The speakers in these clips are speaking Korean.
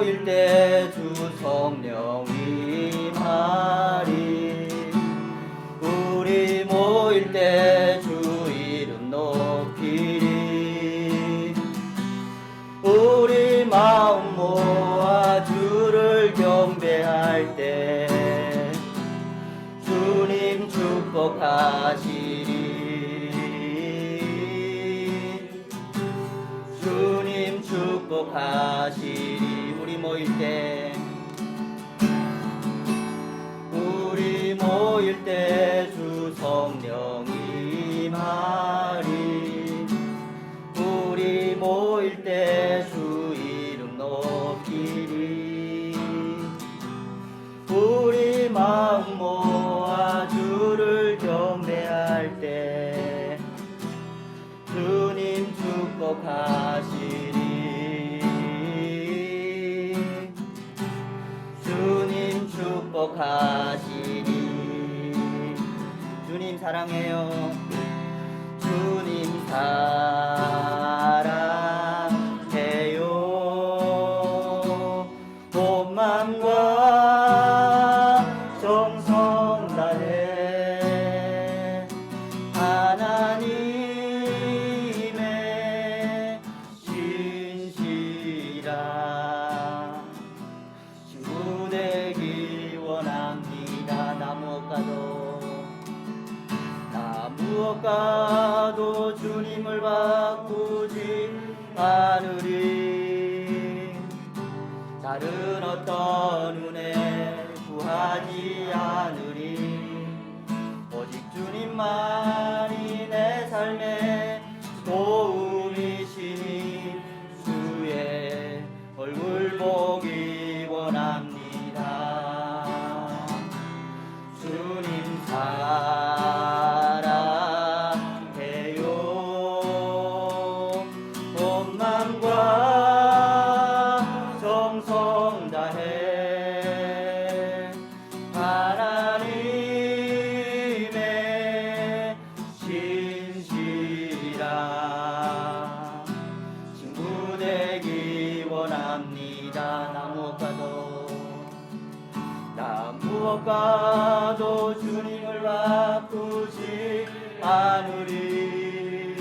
모일 때 주 성령 임하리. 우리 모일 때 주 이름 높이리. 우리 마음 모아 주를 경배할 때 주님 축복하시리. 주님 축복하시리. 우리 모일 때 주 성령 임하리. 우리 모일 때 주 이름 높이리. 우리 마음 모아 주를 경배할 때 주님 축복하시리. 주님 축복하시리. 주님 사랑해요. 주님 사랑해요. 온 맘과 정성 다해 하나님의 신실한 친구 되기 원합니다. 나 무엇과도 주님을 바꾸지 않으리. 다른 어떤 은혜 구하지 않으리. 오직 주님만이 내 삶의 도움이시니 주의 얼굴 보기 원합니다. 주님 사랑해요. 온 맘과 정성 다해 하나님의 신실한 친구 되기 원합니다. 나 무엇과도 주님을 바꾸지 않으리.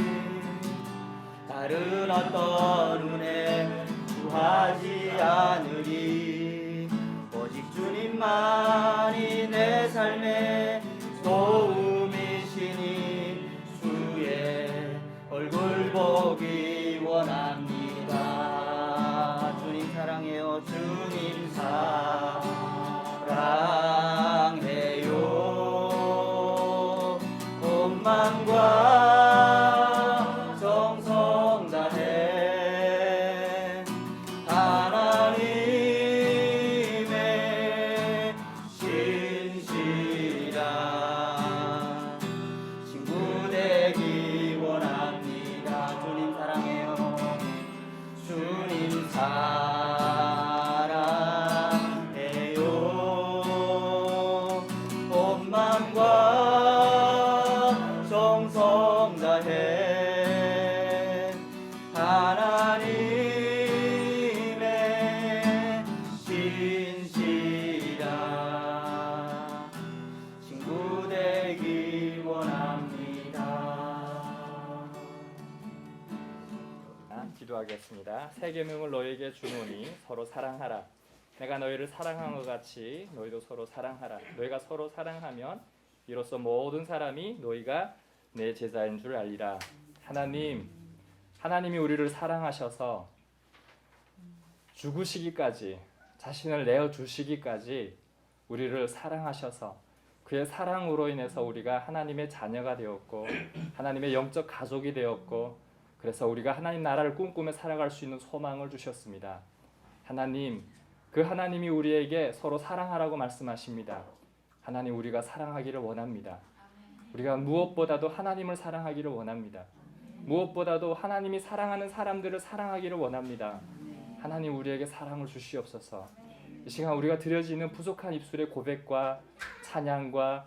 다른 어떤 은혜 구하지 않으리. 오직 주님만이 내 삶의 도움이시니 주의 얼굴 보기 원합니다. 주님 사랑해요. 주님 사랑해요. 온 맘과 정성 다해 하나님의 신실한 친구 되기 원합니다. 주님 사랑해요. 주님 사랑해요. 온 맘과 정성 다해 하나님의 신실한 친구 되기 원합니다. 기도하겠습니다. 새 계명을 너에게 주노니 서로 사랑하라. 내가 너희를 사랑한 것 같이 너희도 서로 사랑하라. 너희가 서로 사랑하면 이로써 모든 사람이 너희가 내 제자인 줄 알리라. 하나님이 우리를 사랑하셔서 죽으시기까지, 자신을 내어주시기까지 우리를 사랑하셔서 그의 사랑으로 인해서 우리가 하나님의 자녀가 되었고 하나님의 영적 가족이 되었고, 그래서 우리가 하나님 나라를 꿈꾸며 살아갈 수 있는 소망을 주셨습니다. 그 하나님이 우리에게 서로 사랑하라고 말씀하십니다. 하나님, 우리가 사랑하기를 원합니다. 우리가 무엇보다도 하나님을 사랑하기를 원합니다. 무엇보다도 하나님이 사랑하는 사람들을 사랑하기를 원합니다. 하나님, 우리에게 사랑을 주시옵소서. 이 시간 우리가 드려지는 부족한 입술의 고백과 찬양과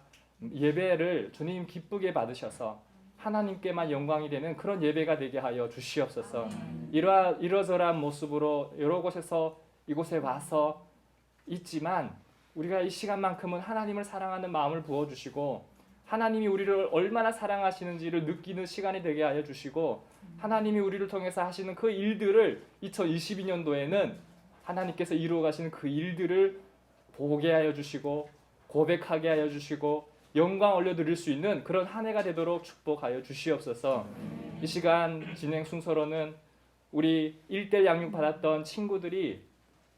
예배를 주님 기쁘게 받으셔서 하나님께만 영광이 되는 그런 예배가 되게 하여 주시옵소서. 이러저러한 모습으로 여러 곳에서 이곳에 와서 있지만 우리가 이 시간만큼은 하나님을 사랑하는 마음을 부어주시고 하나님이 우리를 얼마나 사랑하시는지를 느끼는 시간이 되게 하여 주시고 하나님이 우리를 통해서 하시는 그 일들을 2022년도에는 하나님께서 이루어 가시는 그 일들을 보게 하여 주시고 고백하게 하여 주시고 영광 올려드릴 수 있는 그런 한 해가 되도록 축복하여 주시옵소서. 이 시간 진행 순서로는 우리 1대 양육 받았던 친구들이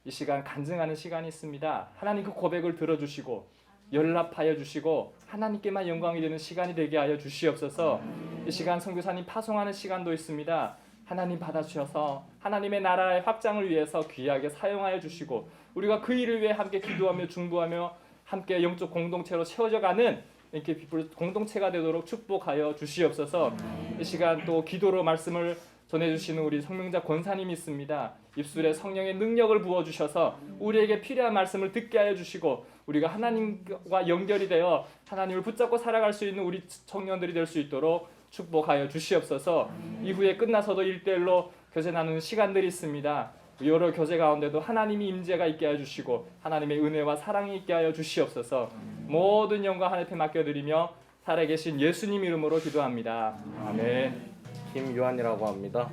이 시간 간증하는 시간이 있습니다. 하나님 그 고백을 들어주시고 연락하여 주시고 하나님께만 영광이 되는 시간이 되게 하여 주시옵소서. 이 시간 선교사님 파송하는 시간도 있습니다. 하나님 받아주셔서 하나님의 나라의 확장을 위해서 귀하게 사용하여 주시고 우리가 그 일을 위해 함께 기도하며 중보하며 함께 영적 공동체로 채워져가는 이렇게 공동체가 되도록 축복하여 주시옵소서. 이 시간 또 기도로 말씀을 전해주시는 우리 성명자 권사님이 있습니다. 입술에 성령의 능력을 부어주셔서 우리에게 필요한 말씀을 듣게 하여 주시고 우리가 하나님과 연결이 되어 하나님을 붙잡고 살아갈 수 있는 우리 청년들이 될 수 있도록 축복하여 주시옵소서. 이후에 끝나서도 1대1로 교제 나누는 시간들이 있습니다. 여러 교제 가운데도 하나님이 임재가 있게 하여 주시고 하나님의 은혜와 사랑이 있게 하여 주시옵소서. 모든 영광 하나님께 맡겨드리며 살아계신 예수님 이름으로 기도합니다. 아멘. 김요한이라고 합니다.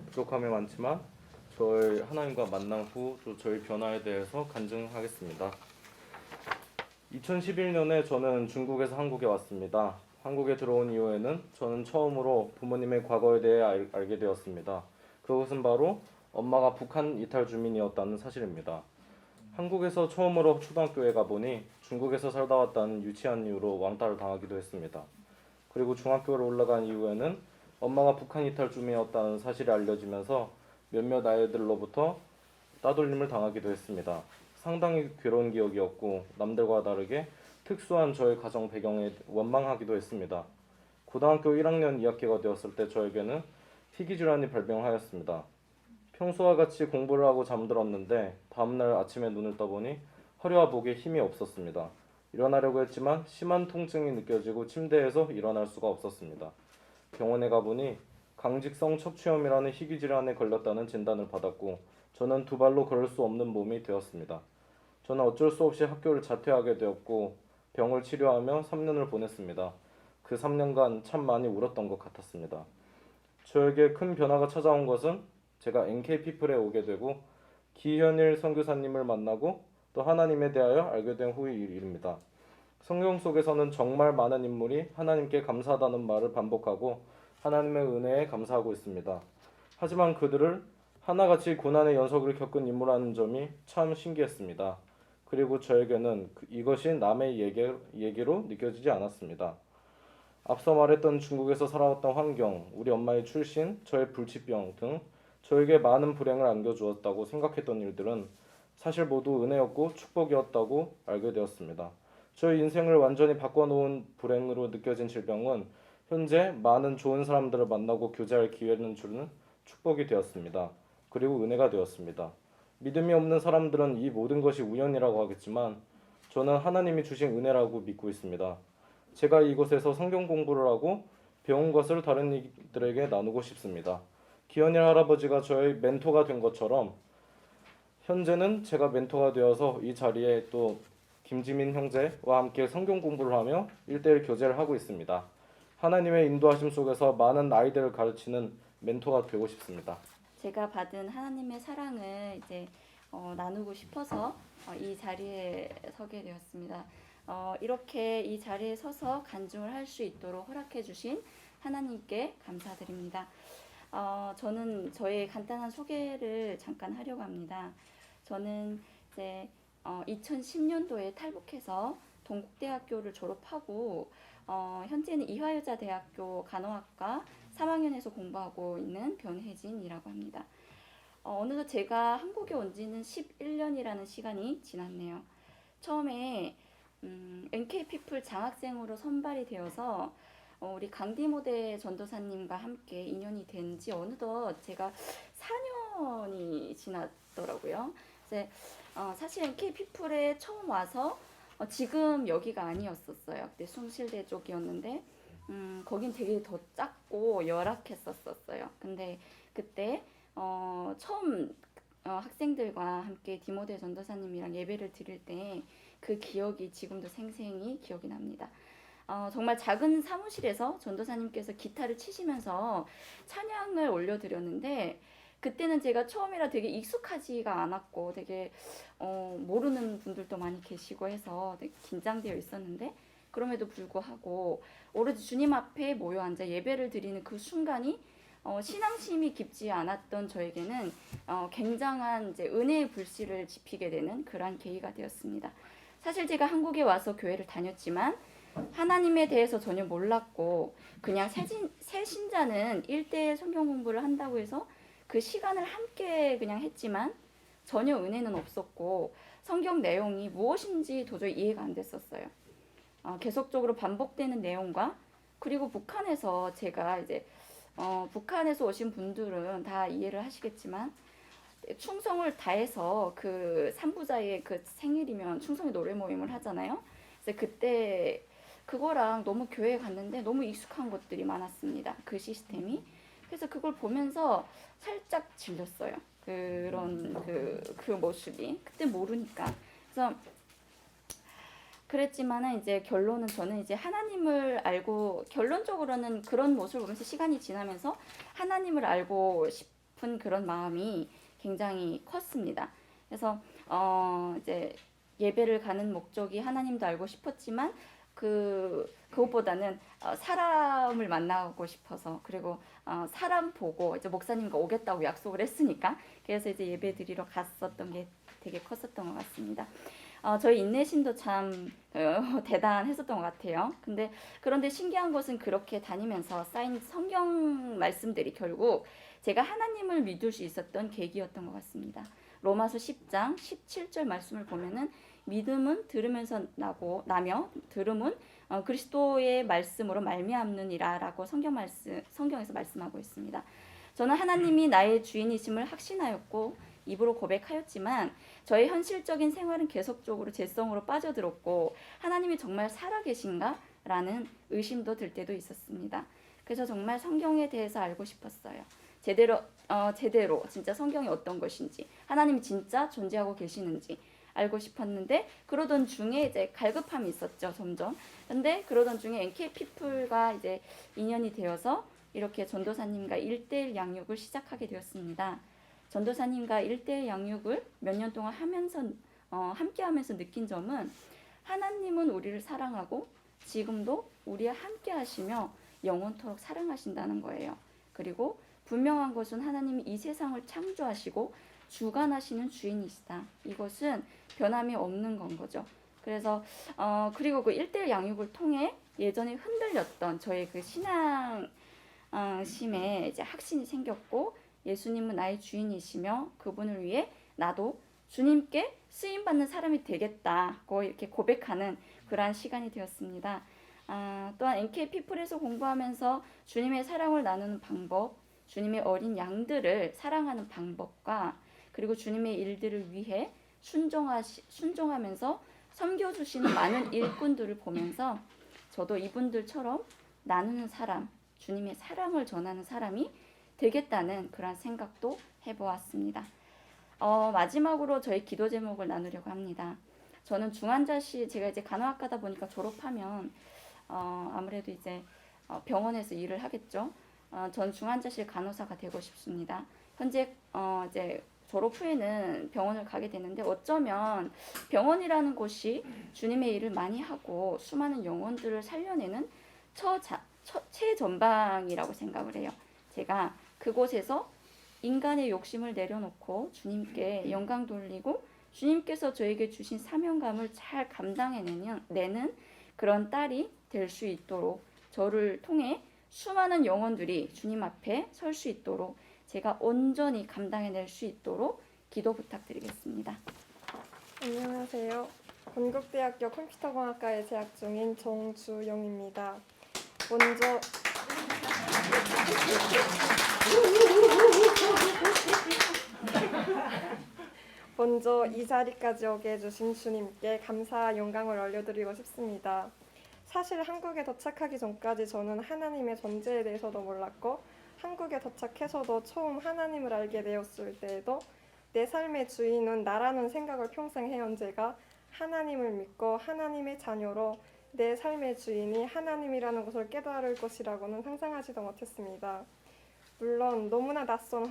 부족함이 많지만 저희 하나님과 만난 후 또 저희 변화에 대해서 간증하겠습니다. 2011년에 저는 중국에서 한국에 왔습니다. 한국에 들어온 이후에는 저는 처음으로 부모님의 과거에 대해 알게 되었습니다. 그것은 바로 엄마가 북한 이탈 주민이었다는 사실입니다. 한국에서 처음으로 초등학교에 가보니 중국에서 살다 왔다는 유치한 이유로 왕따를 당하기도 했습니다. 그리고 중학교를 올라간 이후에는 엄마가 북한 이탈 주민이었다는 사실이 알려지면서 몇몇 아이들로부터 따돌림을 당하기도 했습니다. 상당히 괴로운 기억이었고 남들과 다르게 특수한 저의 가정 배경에 원망하기도 했습니다. 고등학교 1학년 2학기가 되었을 때 저에게는 희귀질환이 발병하였습니다. 평소와 같이 공부를 하고 잠들었는데 다음날 아침에 눈을 떠보니 허리와 목에 힘이 없었습니다. 일어나려고 했지만 심한 통증이 느껴지고 침대에서 일어날 수가 없었습니다. 병원에 가보니 강직성 척추염이라는 희귀질환에 걸렸다는 진단을 받았고 저는 두 발로 걸을 수 없는 몸이 되었습니다. 저는 어쩔 수 없이 학교를 자퇴하게 되었고 병을 치료하며 3년을 보냈습니다. 그 3년간 참 많이 울었던 것 같았습니다. 저에게 큰 변화가 찾아온 것은 제가 NK피플에 오게 되고 기현일 선교사님을 만나고 또 하나님에 대하여 알게 된 후의 일입니다. 성경 속에서는 정말 많은 인물이 하나님께 감사하다는 말을 반복하고 하나님의 은혜에 감사하고 있습니다. 하지만 그들을 하나같이 고난의 연속을 겪은 인물이라는 점이 참 신기했습니다. 그리고 저에게는 이것이 남의 얘기로 느껴지지 않았습니다. 앞서 말했던 중국에서 살아왔던 환경, 우리 엄마의 출신, 저의 불치병 등 저에게 많은 불행을 안겨주었다고 생각했던 일들은 사실 모두 은혜였고 축복이었다고 알게 되었습니다. 저의 인생을 완전히 바꿔놓은 불행으로 느껴진 질병은 현재 많은 좋은 사람들을 만나고 교제할 기회를 주는 축복이 되었습니다. 그리고 은혜가 되었습니다. 믿음이 없는 사람들은 이 모든 것이 우연이라고 하겠지만 저는 하나님이 주신 은혜라고 믿고 있습니다. 제가 이곳에서 성경 공부를 하고 배운 것을 다른 이들에게 나누고 싶습니다. 기현일 할아버지가 저의 멘토가 된 것처럼 현재는 제가 멘토가 되어서 이 자리에 또 김지민 형제와 함께 성경 공부를 하며 1대1 교제를 하고 있습니다. 하나님의 인도하심 속에서 많은 아이들을 가르치는 멘토가 되고 싶습니다. 제가 받은 하나님의 사랑을 이제 나누고 싶어서 이 자리에 서게 되었습니다. 이렇게 이 자리에 서서 간증을 할 수 있도록 허락해 주신 하나님께 감사드립니다. 저는 저의 간단한 소개를 잠깐 하려고 합니다. 저는 이제 2010년도에 탈북해서 동국대학교를 졸업하고 현재는 이화여자대학교 간호학과 3학년에서 공부하고 있는 변혜진이라고 합니다. 어느덧 제가 한국에 온 지는 11년이라는 시간이 지났네요. 처음에 NK피플 장학생으로 선발이 되어서 우리 강디모대 전도사님과 함께 인연이 된 지 어느덧 제가 4년이 지났더라고요. 그래서 사실 NK피플에 처음 와서 지금 여기가 아니었었어요. 그때 숭실대 쪽이었는데 거긴 되게 더 작고 열악했었어요. 근데 그때 처음 학생들과 함께 디모데 전도사님이랑 예배를 드릴 때 그 기억이 지금도 생생히 기억이 납니다. 정말 작은 사무실에서 전도사님께서 기타를 치시면서 찬양을 올려드렸는데 그때는 제가 처음이라 되게 익숙하지가 않았고 되게 모르는 분들도 많이 계시고 해서 되게 긴장되어 있었는데 그럼에도 불구하고 오로지 주님 앞에 모여 앉아 예배를 드리는 그 순간이 신앙심이 깊지 않았던 저에게는 굉장한 이제 은혜의 불씨를 지피게 되는 그러한 계기가 되었습니다. 사실 제가 한국에 와서 교회를 다녔지만 하나님에 대해서 전혀 몰랐고 그냥 새 신자는 1대1 성경 공부를 한다고 해서 그 시간을 함께 그냥 했지만 전혀 은혜는 없었고 성경 내용이 무엇인지 도저히 이해가 안 됐었어요. 계속적으로 반복되는 내용과 그리고 북한에서 제가 이제 북한에서 오신 분들은 다 이해를 하시겠지만 충성을 다해서 그 산부자의 그 생일이면 충성의 노래 모임을 하잖아요. 그래서 그때 그거랑 너무 교회에 갔는데 너무 익숙한 것들이 많았습니다. 그 시스템이. 그래서 그걸 보면서 살짝 질렸어요. 그런 그 모습이. 그때 모르니까. 그래서 그랬지만은 이제 결론은 저는 이제 하나님을 알고 결론적으로는 그런 모습을 보면서 시간이 지나면서 하나님을 알고 싶은 그런 마음이 굉장히 컸습니다. 그래서 이제 예배를 가는 목적이 하나님도 알고 싶었지만 그것보다는 사람을 만나고 싶어서 그리고 사람 보고 이제 목사님과 오겠다고 약속을 했으니까 그래서 이제 예배 드리러 갔었던 게 되게 컸었던 것 같습니다. 저희 인내심도 참 대단했었던 것 같아요. 그런데 신기한 것은 그렇게 다니면서 쌓인 성경 말씀들이 결국 제가 하나님을 믿을 수 있었던 계기였던 것 같습니다. 로마서 10장 17절 말씀을 보면은 믿음은 들으면서 나며 들음은 그리스도의 말씀으로 말미암느니라라고 성경에서 말씀하고 있습니다. 저는 하나님이 나의 주인이심을 확신하였고 입으로 고백하였지만 저의 현실적인 생활은 계속적으로 죄성으로 빠져들었고 하나님이 정말 살아계신가? 라는 의심도 들 때도 있었습니다. 그래서 정말 성경에 대해서 알고 싶었어요. 제대로 진짜 성경이 어떤 것인지 하나님이 진짜 존재하고 계시는지 알고 싶었는데 그러던 중에 이제 갈급함이 있었죠, 점점. 근데 그러던 중에 NK피플과 이제 인연이 되어서 이렇게 전도사님과 1대1 양육을 시작하게 되었습니다. 전도사님과 1대1 양육을 몇 년 동안 하면서 함께 하면서 느낀 점은 하나님은 우리를 사랑하고 지금도 우리와 함께 하시며 영원토록 사랑하신다는 거예요. 그리고 분명한 것은 하나님이 이 세상을 창조하시고 주관하시는 주인이시다. 이것은 변함이 없는 건 거죠. 그래서 그리고 그 1대1 양육을 통해 예전에 흔들렸던 저의 그 신앙심에 이제 확신이 생겼고 예수님은 나의 주인이시며 그분을 위해 나도 주님께 쓰임받는 사람이 되겠다고 이렇게 고백하는 그러한 시간이 되었습니다. 또한 NK피플에서 공부하면서 주님의 사랑을 나누는 방법, 주님의 어린 양들을 사랑하는 방법과 그리고 주님의 일들을 위해 순종하면서 섬겨주시는 많은 일꾼들을 보면서 저도 이분들처럼 나누는 사람, 주님의 사랑을 전하는 사람이 되겠다는 그런 생각도 해보았습니다. 마지막으로 저희 기도 제목을 나누려고 합니다. 저는 중환자실, 제가 이제 간호학과다 보니까 졸업하면 아무래도 이제 병원에서 일을 하겠죠. 전 중환자실 간호사가 되고 싶습니다. 현재 이제 졸업 후에는 병원을 가게 되는데 어쩌면 병원이라는 곳이 주님의 일을 많이 하고 수많은 영혼들을 살려내는 최전방이라고 생각을 해요. 제가 그곳에서 인간의 욕심을 내려놓고 주님께 영광 돌리고 주님께서 저에게 주신 사명감을 잘 감당해내는 그런 딸이 될 수 있도록 저를 통해 수많은 영혼들이 주님 앞에 설 수 있도록 제가 온전히 감당해낼 수 있도록 기도 부탁드리겠습니다. 안녕하세요. 건국대학교 컴퓨터공학과에 재학 중인 정주영입니다. 먼저 이 자리까지 오게 해주신 주님께 감사와 영광을 올려드리고 싶습니다. 사실 한국에 도착하기 전까지 저는 하나님의 존재에 대해서도 몰랐고 한국에 도착해서도 처음 하나님을 알게 되었을 때에도 내 삶의 주인은 나라는 생각을 평생 해온 제가 하나님을 믿고 하나님의 자녀로 내 삶의 주인이 하나님이라는 것을 깨달을 것이라고는 상상하지도 못했습니다. 물론 너무나 낯선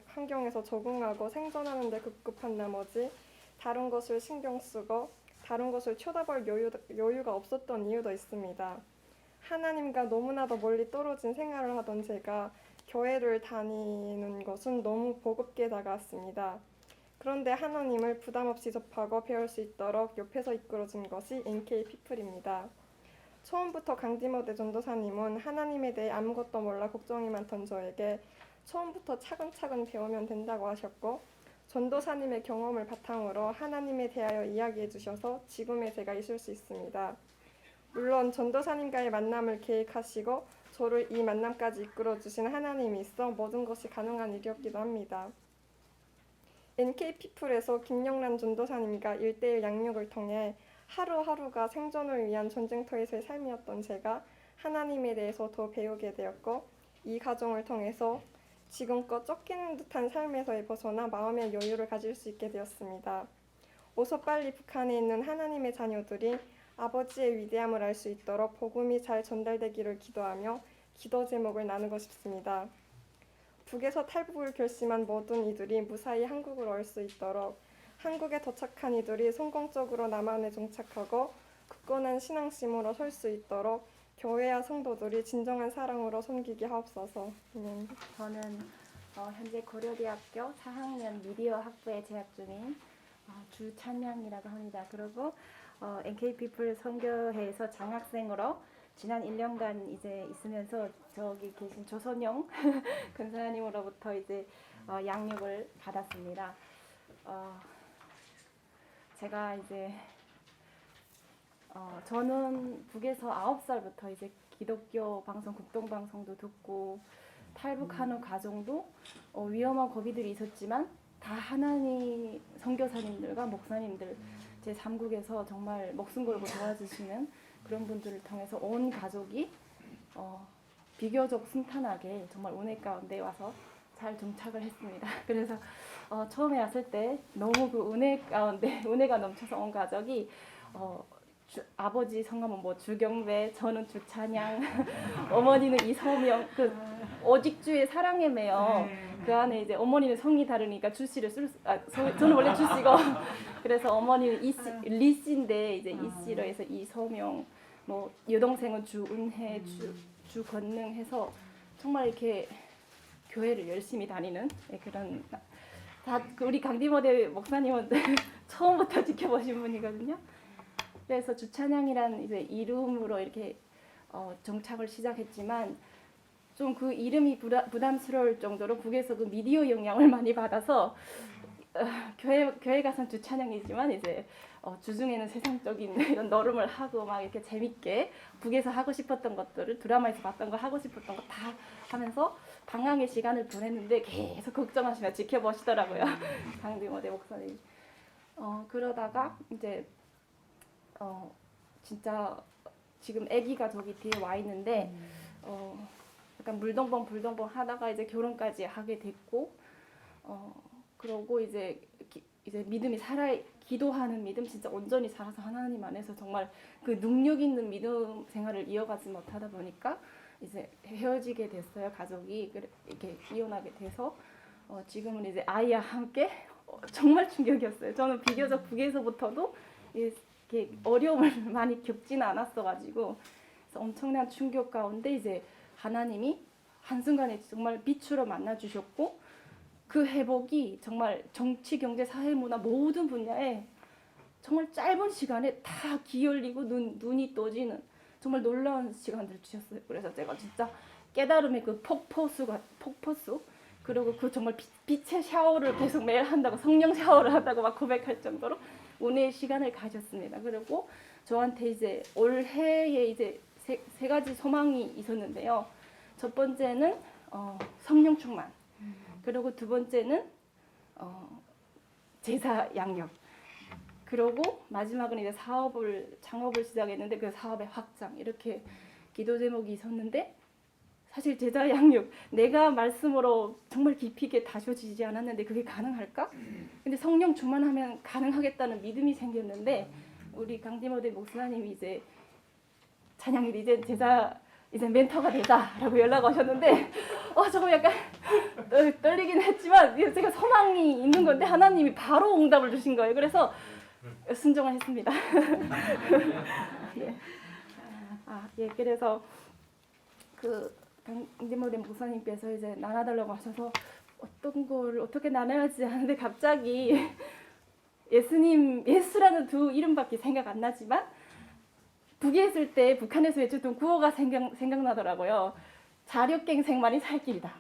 환경에서 적응하고 생존하는 데 급급한 나머지 다른 것을 신경 쓰고 다른 것을 쳐다볼 여유가 없었던 이유도 있습니다. 하나님과 너무나도 멀리 떨어진 생활을 하던 제가 교회를 다니는 것은 너무 버겁게 다가왔습니다. 그런데 하나님을 부담 없이 접하고 배울 수 있도록 옆에서 이끌어준 것이 NK피플입니다. 처음부터 강디모대 전도사님은 하나님에 대해 아무것도 몰라 걱정이 많던 저에게 처음부터 차근차근 배우면 된다고 하셨고 전도사님의 경험을 바탕으로 하나님에 대하여 이야기해 주셔서 지금의 제가 있을 수 있습니다. 물론 전도사님과의 만남을 계획하시고 저를 이 만남까지 이끌어 주신 하나님이 있어 모든 것이 가능한 일이었기도 합니다. NK피플에서 김영란 전도사님과 1:1 양육을 통해 하루하루가 생존을 위한 전쟁터에서의 삶이었던 제가 하나님에 대해서 더 배우게 되었고 이 과정을 통해서 지금껏 쫓기는 듯한 삶에서 벗어나 마음의 여유를 가질 수 있게 되었습니다. 어서 빨리 북한에 있는 하나님의 자녀들이 아버지의 위대함을 알 수 있도록 복음이 잘 전달되기를 기도하며 기도 제목을 나누고 싶습니다. 북에서 탈북을 결심한 모든 이들이 무사히 한국을 올 수 있도록 한국에 도착한 이들이 성공적으로 남한에 정착하고 굳건한 신앙심으로 설 수 있도록 교회와 성도들이 진정한 사랑으로 섬기게 하옵소서. 저는 현재 고려대학교 4학년 미디어 학부에 재학 중인 주찬양이라고 합니다. 그리고 NK피플 선교회에서 장학생으로 지난 1년간 이제 있으면서 저기 계신 조선영 근사님으로부터 이제 양육을 받았습니다. 제가 이제 저는 북에서 9살부터 이제 기독교 방송, 국동방송도 듣고 탈북하는 과정도 위험한 고비들이 있었지만 다 하나님 선교사님들과 목사님들 제 3국에서 정말 목숨 걸고 도와주시는 그런 분들을 통해서 온 가족이 비교적 순탄하게 정말 은혜 가운데 와서 잘 정착을 했습니다. 그래서 처음에 왔을 때 너무 그 은혜 가운데 은혜가 넘쳐서 온 가족이 아버지 성함은 뭐 주경배, 저는 주찬양, 어머니는 이서명, 그 오직주의 사랑에 매여 그 안에 이제 어머니는 성이 다르니까 주씨를 저는 원래 주씨고 그래서 어머니는 리씨인데 이제 이씨로 해서 이서명, 뭐 여동생은 주은혜, 주건능 해서 정말 이렇게 교회를 열심히 다니는 그런 다 우리 강디모대 목사님은 처음부터 지켜보신 분이거든요. 그래서 주찬양이란 이제 이름으로 이렇게 정착을 시작했지만 좀 그 이름이 부담스러울 정도로 북에서 그 미디어 영향을 많이 받아서 교회 가서는 주찬양이지만 이제 주중에는 세상적인 이런 너름을 하고 막 이렇게 재밌게 북에서 하고 싶었던 것들을 드라마에서 봤던 거 하고 싶었던 거 다 하면서 방황의 시간을 보냈는데 계속 걱정하시며 지켜보시더라고요. 강디모대 목사님. 그러다가 이제 진짜 지금 아기가 저기 뒤에 와 있는데 약간 물동봉 불동봉 하다가 이제 결혼까지 하게 됐고 그러고 이제 믿음이 기도하는 믿음 진짜 온전히 살아서 하나님 안에서 정말 그 능력 있는 믿음 생활을 이어가지 못하다 보니까 이제 헤어지게 됐어요. 가족이 이렇게 이혼하게 돼서 지금은 이제 아이와 함께 정말 충격이었어요. 저는 비교적 북에서부터도 이렇게 어려움을 많이 겪지는 않았어가지고 엄청난 충격 가운데 이제 하나님이 한순간에 정말 빛으로 만나주셨고 그 회복이 정말 정치, 경제, 사회, 문화 모든 분야에 정말 짧은 시간에 다 기울이고 눈이 떠지는 정말 놀라운 시간들을 주셨어요. 그래서 제가 진짜 깨달음의 그 폭포수 그리고 그 정말 빛의 샤워를 계속 매일 한다고 성령 샤워를 한다고 막 고백할 정도로 은혜의 시간을 가졌습니다. 그리고 저한테 이제 올해에 이제 세 가지 소망이 있었는데요. 첫 번째는 성령 충만. 그리고 두 번째는 제사 양육. 그리고 마지막은 이제 창업을 시작했는데 그 사업의 확장. 이렇게 기도 제목이 있었는데 사실 제자 양육 내가 말씀으로 정말 깊이 있게 다져지지 않았는데 그게 가능할까? 근데 성령 충만하면 가능하겠다는 믿음이 생겼는데 우리 강디모데 목사님이 이제 찬양일 이제 제자 이제 멘토가 되자라고 연락 오셨는데 조금 약간 떨리긴 했지만 제가 소망이 있는 건데 하나님이 바로 응답을 주신 거예요. 그래서 순종을 했습니다. 네. 예, 그래서 그 강디모데 목사님께서 이제 나눠달라고 하셔서 어떤 걸 어떻게 나눠야지 하는데 갑자기 예수라는 두 이름밖에 생각 안 나지만 북에 있을 때 북한에서 외쳤던 구호가 생각나더라고요. 자력갱생만이 살 길이다.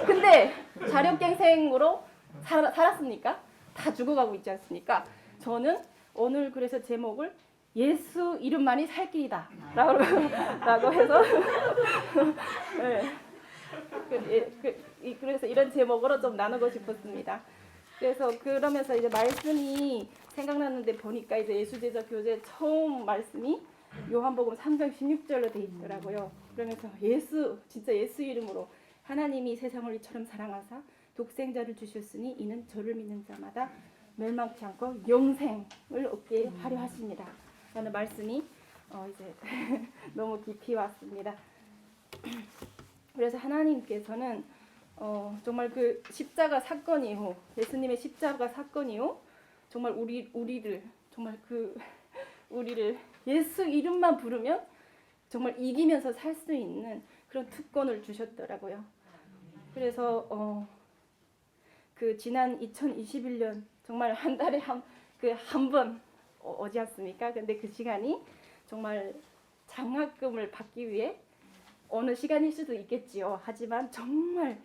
근데 자력갱생으로 살았습니까? 다 죽어가고 있지 않습니까? 저는 오늘 그래서 제목을 예수 이름만이 살 길이다 라고 해서 네. 그래서 이런 제목으로 좀 나누고 싶었습니다. 그래서 그러면서 이제 말씀이 생각났는데 보니까 이제 예수제자 교재 처음 말씀이 요한복음 3장 16절로 돼 있더라고요. 그러면서 진짜 예수 이름으로 하나님이 세상을 이처럼 사랑하사 독생자를 주셨으니 이는 저를 믿는 자마다 멸망치 않고 영생을 얻게 하려 하십니다. 라는 말씀이 이제 너무 깊이 왔습니다. 그래서 하나님께서는 정말 그 십자가 사건 이후 예수님의 십자가 사건 이후 정말 우리를 정말 우리를 예수 이름만 부르면 정말 이기면서 살 수 있는 그런 특권을 주셨더라고요. 그래서 그 지난 2021년 정말 한 달에 한 번 오지 않습니까? 근데 그 시간이 정말 장학금을 받기 위해 어느 시간일 수도 있겠지요. 하지만 정말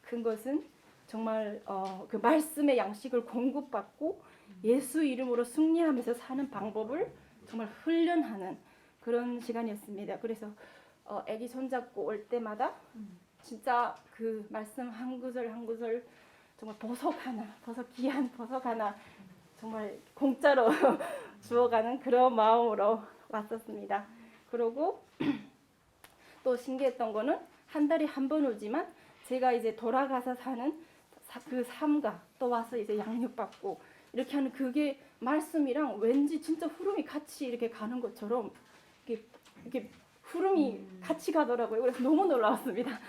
큰 것은 정말 그 말씀의 양식을 공급받고 예수 이름으로 승리하면서 사는 방법을 정말 훈련하는 그런 시간이었습니다. 그래서 아기 손잡고 올 때마다 진짜 그 말씀 한 구절 한 구절 정말 귀한 보석 하나 정말 공짜로 주어가는 그런 마음으로 왔었습니다. 그리고 또 신기했던 거는 한 달에 한 번 오지만 제가 이제 돌아가서 사는 그 삶과 또 와서 이제 양육받고 이렇게 하는 그게 말씀이랑 왠지 진짜 흐름이 같이 이렇게 가는 것처럼 이렇게 흐름이 같이 가더라고요. 그래서 너무 놀라웠습니다.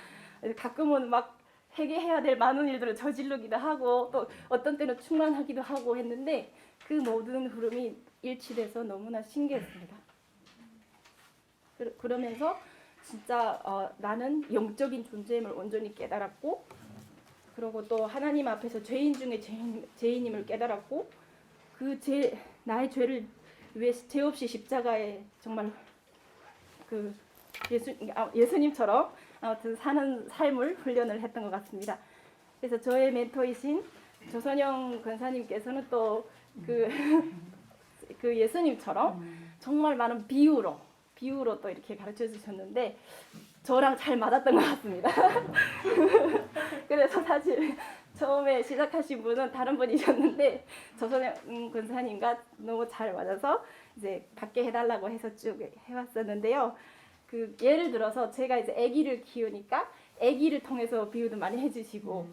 가끔은 막 회개해야 될 많은 일들을 저지르기도 하고 또 어떤 때는 충만하기도 하고 했는데 그 모든 흐름이 일치돼서 너무나 신기했습니다. 그러면서 진짜 나는 영적인 존재임을 온전히 깨달았고 그리고 또 하나님 앞에서 죄인 중에 죄인임을 깨달았고 나의 죄를 위해 죄 없이 십자가에 정말 그 예수님처럼 아무튼 사는 삶을 훈련을 했던 것 같습니다. 그래서 저의 멘토이신 조선영 권사님께서는 또 그 예수님처럼 정말 많은 비유로 또 이렇게 가르쳐 주셨는데 저랑 잘 맞았던 것 같습니다. 그래서 사실 처음에 시작하신 분은 다른 분이셨는데 조선영 권사님과 너무 잘 맞아서 이제 받게 해달라고 해서 쭉 해왔었는데요. 그 예를 들어서 제가 이제 아기를 키우니까 아기를 통해서 비유도 많이 해주시고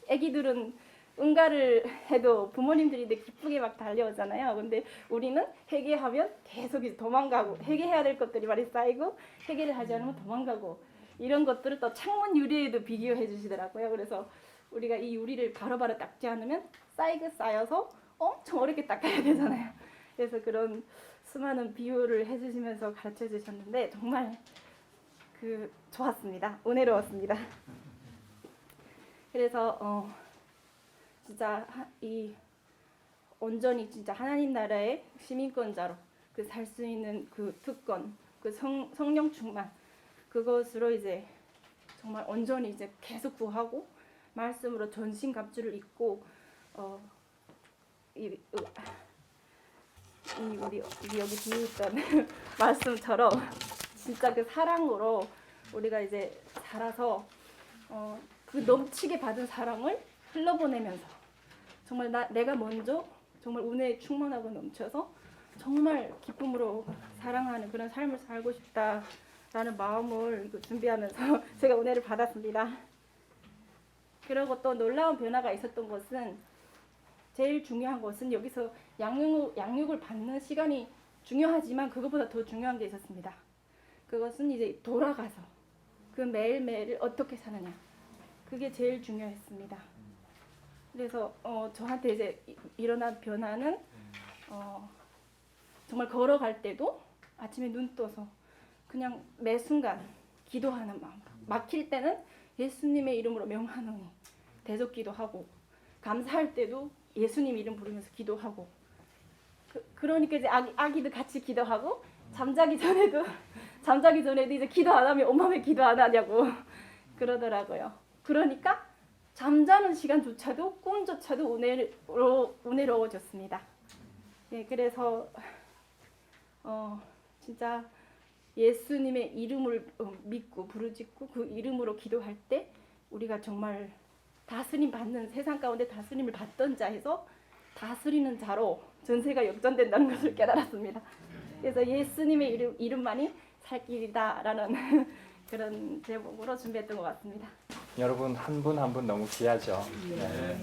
아기들은 응가를 해도 부모님들이 기쁘게 막 달려오잖아요. 근데 우리는 회개하면 계속 도망가고 회개해야 될 것들이 많이 쌓이고 회개를 하지 않으면 도망가고 이런 것들을 또 창문 유리에도 비교해 주시더라고요. 그래서 우리가 이 유리를 바로바로 닦지 않으면 쌓여서 엄청 어렵게 닦아야 되잖아요. 그래서 그런 수많은 비유를 해주시면서 가르쳐 주셨는데 정말 좋았습니다. 은혜로웠습니다. 그래서 진짜 온전히 진짜 하나님 나라의 시민권자로 살 수 있는 그 특권, 그 성령 충만 그것으로 이제 정말 온전히 이제 계속 구하고 말씀으로 전신갑주를 입고 우리 여기 뒤에 있던 말씀처럼 진짜 그 사랑으로 우리가 이제 살아서 그 넘치게 받은 사랑을 흘러보내면서 정말 내가 먼저 정말 은혜에 충만하고 넘쳐서 정말 기쁨으로 사랑하는 그런 삶을 살고 싶다 라는 마음을 이거 준비하면서 제가 은혜를 받았습니다. 그리고 또 놀라운 변화가 있었던 것은 제일 중요한 것은 여기서 양육을 받는 시간이 중요하지만 그것보다 더 중요한 게 있었습니다. 그것은 이제 돌아가서 그 매일매일을 어떻게 사느냐. 그게 제일 중요했습니다. 그래서 저한테 이제 일어난 변화는 정말 걸어갈 때도 아침에 눈 떠서 그냥 매 순간 기도하는 마음. 막힐 때는 예수님의 이름으로 명하노니 대적기도 하고, 감사할 때도 예수님 이름 부르면서 기도하고, 그러니까 이제 아기도 같이 기도하고, 잠자기 전에도 이제 기도 안 하면 엄마 왜 기도 안 하냐고 그러더라고요. 그러니까 잠자는 시간조차도 꿈조차도 은혜로워졌습니다. 예, 그래서 진짜 예수님의 이름을 믿고 부르짖고 그 이름으로 기도할 때 우리가 정말 다스림 받는, 세상 가운데 다스림을 받던 자에서 다스리는 자로 전세가 역전된다는 것을 깨달았습니다. 그래서 예수님의 이름만이 살 길이다라는 그런 제목으로 준비했던 것 같습니다. 여러분 한 분 한 분 너무 귀하죠. 네.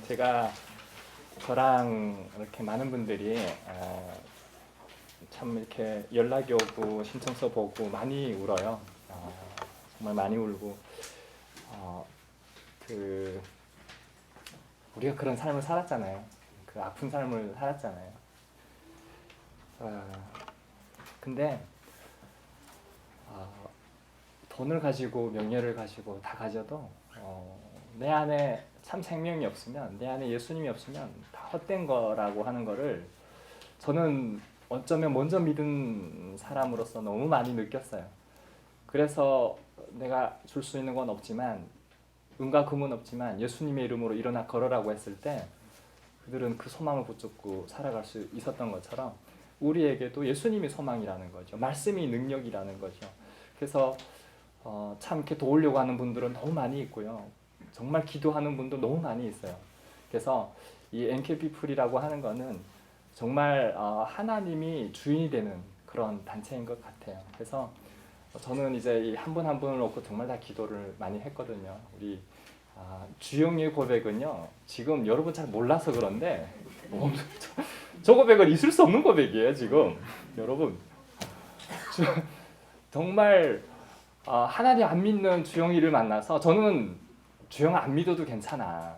제가 저랑 이렇게 많은 분들이 참 이렇게 연락이 오고 신청서 보고 많이 울어요. 정말 많이 울고 우리가 그런 삶을 살았잖아요. 그 아픈 삶을 살았잖아요. 근데 돈을 가지고 명예를 가지고 다 가져도 내 안에 참 생명이 없으면, 내 안에 예수님이 없으면 다 헛된 거라고 하는 거를 저는 어쩌면 먼저 믿은 사람으로서 너무 많이 느꼈어요. 그래서 내가 줄 수 있는 건 없지만, 은과 금은 없지만 예수님의 이름으로 일어나 걸어라고 했을 때 그들은 그 소망을 붙잡고 살아갈 수 있었던 것처럼 우리에게도 예수님이 소망이라는 거죠. 말씀이 능력이라는 거죠. 그래서 참 이렇게 도우려고 하는 분들은 너무 많이 있고요. 정말 기도하는 분도 너무 많이 있어요. 그래서 이 NKP풀이라고 하는 거는 정말 하나님이 주인이 되는 그런 단체인 것 같아요. 그래서 저는 이제 한 분 한 분을 놓고 정말 다 기도를 많이 했거든요. 우리 주영이의 고백은요, 지금 여러분 잘 몰라서 그런데 저 고백은 있을 수 없는 고백이에요. 지금 여러분 정말 하나님 안 믿는 주영이를 만나서 저는 주영아 안 믿어도 괜찮아,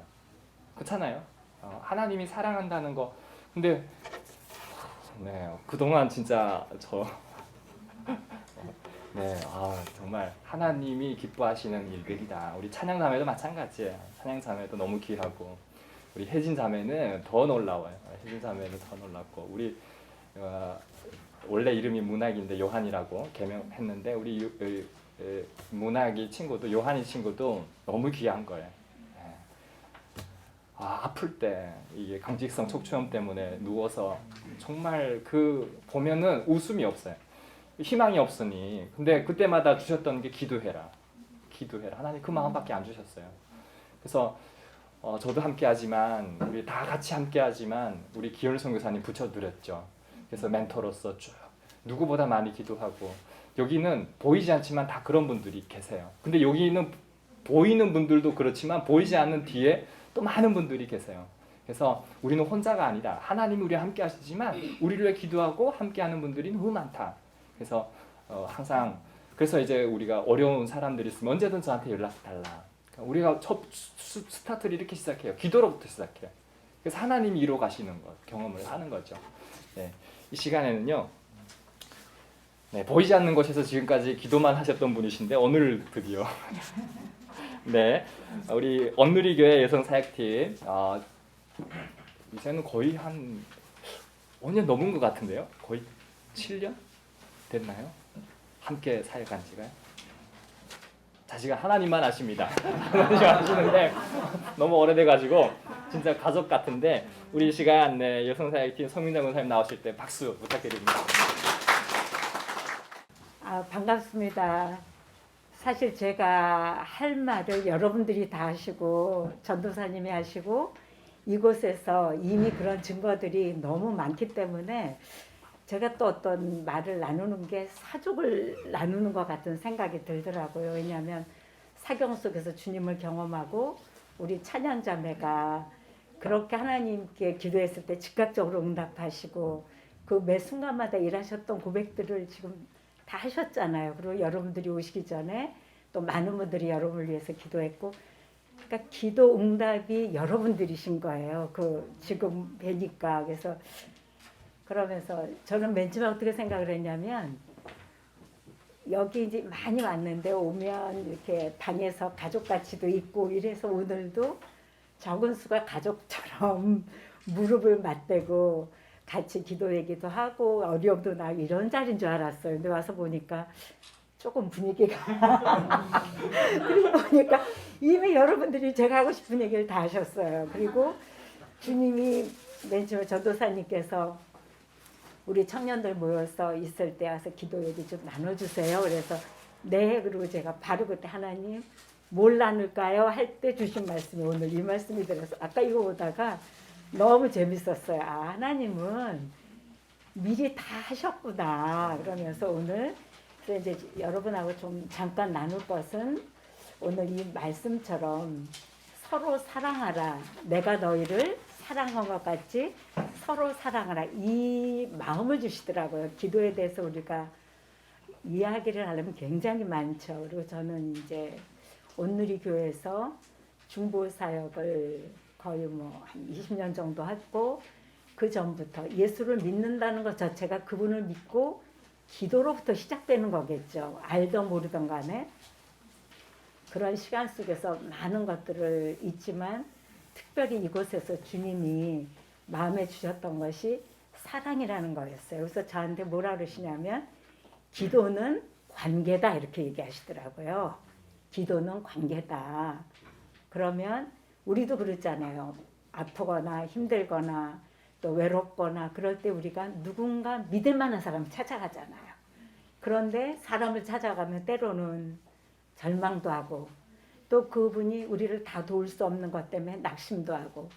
그렇잖아요. 하나님이 사랑한다는 거. 근데 그동안 진짜 정말 하나님이 기뻐하시는 일들이다. 우리 찬양자매도 마찬가지예요. 찬양자매도 너무 귀하고, 우리 혜진 자매는 더 놀라워요. 혜진 자매는 더 놀랍고, 우리 원래 이름이 문학인데 요한이라고 개명했는데 우리 문학이 친구도, 요한이 친구도 너무 귀한 거예요. 아플 때 이게 강직성 척추염 때문에 누워서 정말 보면은 웃음이 없어요. 희망이 없으니. 근데 그때마다 주셨던 게 기도해라. 하나님 그 마음밖에 안 주셨어요. 그래서 저도 함께하지만, 우리 다 같이 함께하지만 우리 기열 선교사님 붙여드렸죠. 그래서 멘토로서 쭉 누구보다 많이 기도하고, 여기는 보이지 않지만 다 그런 분들이 계세요. 근데 여기는 보이는 분들도 그렇지만 보이지 않는 뒤에 또 많은 분들이 계세요. 그래서 우리는 혼자가 아니다. 하나님이 우리와 함께 하시지만 우리를 위해 기도하고 함께하는 분들이 너무 많다. 그래서 항상, 그래서 이제 우리가 어려운 사람들이 있으면 언제든 저한테 연락 달라. 그러니까 우리가 첫 스타트를 이렇게 시작해요. 기도로부터 시작해요. 그래서 하나님이 이루어 가시는 것, 경험을 하는 거죠. 이 시간에는요, 보이지 않는 곳에서 지금까지 기도만 하셨던 분이신데 오늘 드디어 우리 언누리교회 여성사역팀 이제는 거의 한 5년 넘은 것 같은데요. 거의 7년 됐나요? 함께 사역한 지가요? 자식은 하나님만 아십니다. 하나님만 아시는데 너무 오래돼가지고 진짜 가족 같은데, 우리 이 시간 여성사역팀 성민정 권사님 나오실 때 박수 부탁드립니다. 반갑습니다. 사실 제가 할 말을 여러분들이 다 하시고 전도사님이 하시고 이곳에서 이미 그런 증거들이 너무 많기 때문에 제가 또 어떤 말을 나누는 게 사족을 나누는 것 같은 생각이 들더라고요. 왜냐하면 사경 속에서 주님을 경험하고 우리 찬양자매가 그렇게 하나님께 기도했을 때 즉각적으로 응답하시고 그 매 순간마다 일하셨던 고백들을 지금 다 하셨잖아요. 그리고 여러분들이 오시기 전에 또 많은 분들이 여러분을 위해서 기도했고, 그러니까 기도 응답이 여러분들이신 거예요. 그 지금 뵈니까. 그래서 그러면서 저는 맨 처음에 어떻게 생각을 했냐면, 여기 이제 많이 왔는데 오면 이렇게 방에서 가족같이도 있고 이래서 오늘도 정은수가 가족처럼 무릎을 맞대고 같이 기도 얘기도 하고 어려움도 나고 이런 자리인 줄 알았어요. 근데 와서 보니까 조금 분위기가 그리고 보니까 이미 여러분들이 제가 하고 싶은 얘기를 다 하셨어요. 그리고 주님이 맨 처음에 전도사님께서 우리 청년들 모여서 있을 때 와서 기도 얘기 좀 나눠주세요. 그래서 네, 그리고 제가 바로 그때 하나님 뭘 나눌까요? 할 때 주신 말씀이 오늘 이 말씀이 들어서 아까 이거 보다가 너무 재밌었어요. 아, 하나님은 미리 다 하셨구나. 그러면서 오늘 이제 여러분하고 좀 잠깐 나눌 것은 오늘 이 말씀처럼 서로 사랑하라. 내가 너희를 사랑한 것 같이 서로 사랑하라. 이 마음을 주시더라고요. 기도에 대해서 우리가 이야기를 하려면 굉장히 많죠. 그리고 저는 이제 온누리 교회에서 중보 사역을 거의 한 20년 정도 했고, 그 전부터 예수를 믿는다는 것 자체가 그분을 믿고 기도로부터 시작되는 거겠죠. 알던 모르던 간에. 그런 시간 속에서 많은 것들을 잊지만 특별히 이곳에서 주님이 마음에 주셨던 것이 사랑이라는 거였어요. 그래서 저한테 뭐라 그러시냐면 기도는 관계다 이렇게 얘기하시더라고요. 기도는 관계다. 그러면 우리도 그렇잖아요. 아프거나 힘들거나 또 외롭거나 그럴 때 우리가 누군가 믿을 만한 사람을 찾아가잖아요. 그런데 사람을 찾아가면 때로는 절망도 하고 또 그분이 우리를 다 도울 수 없는 것 때문에 낙심도 하고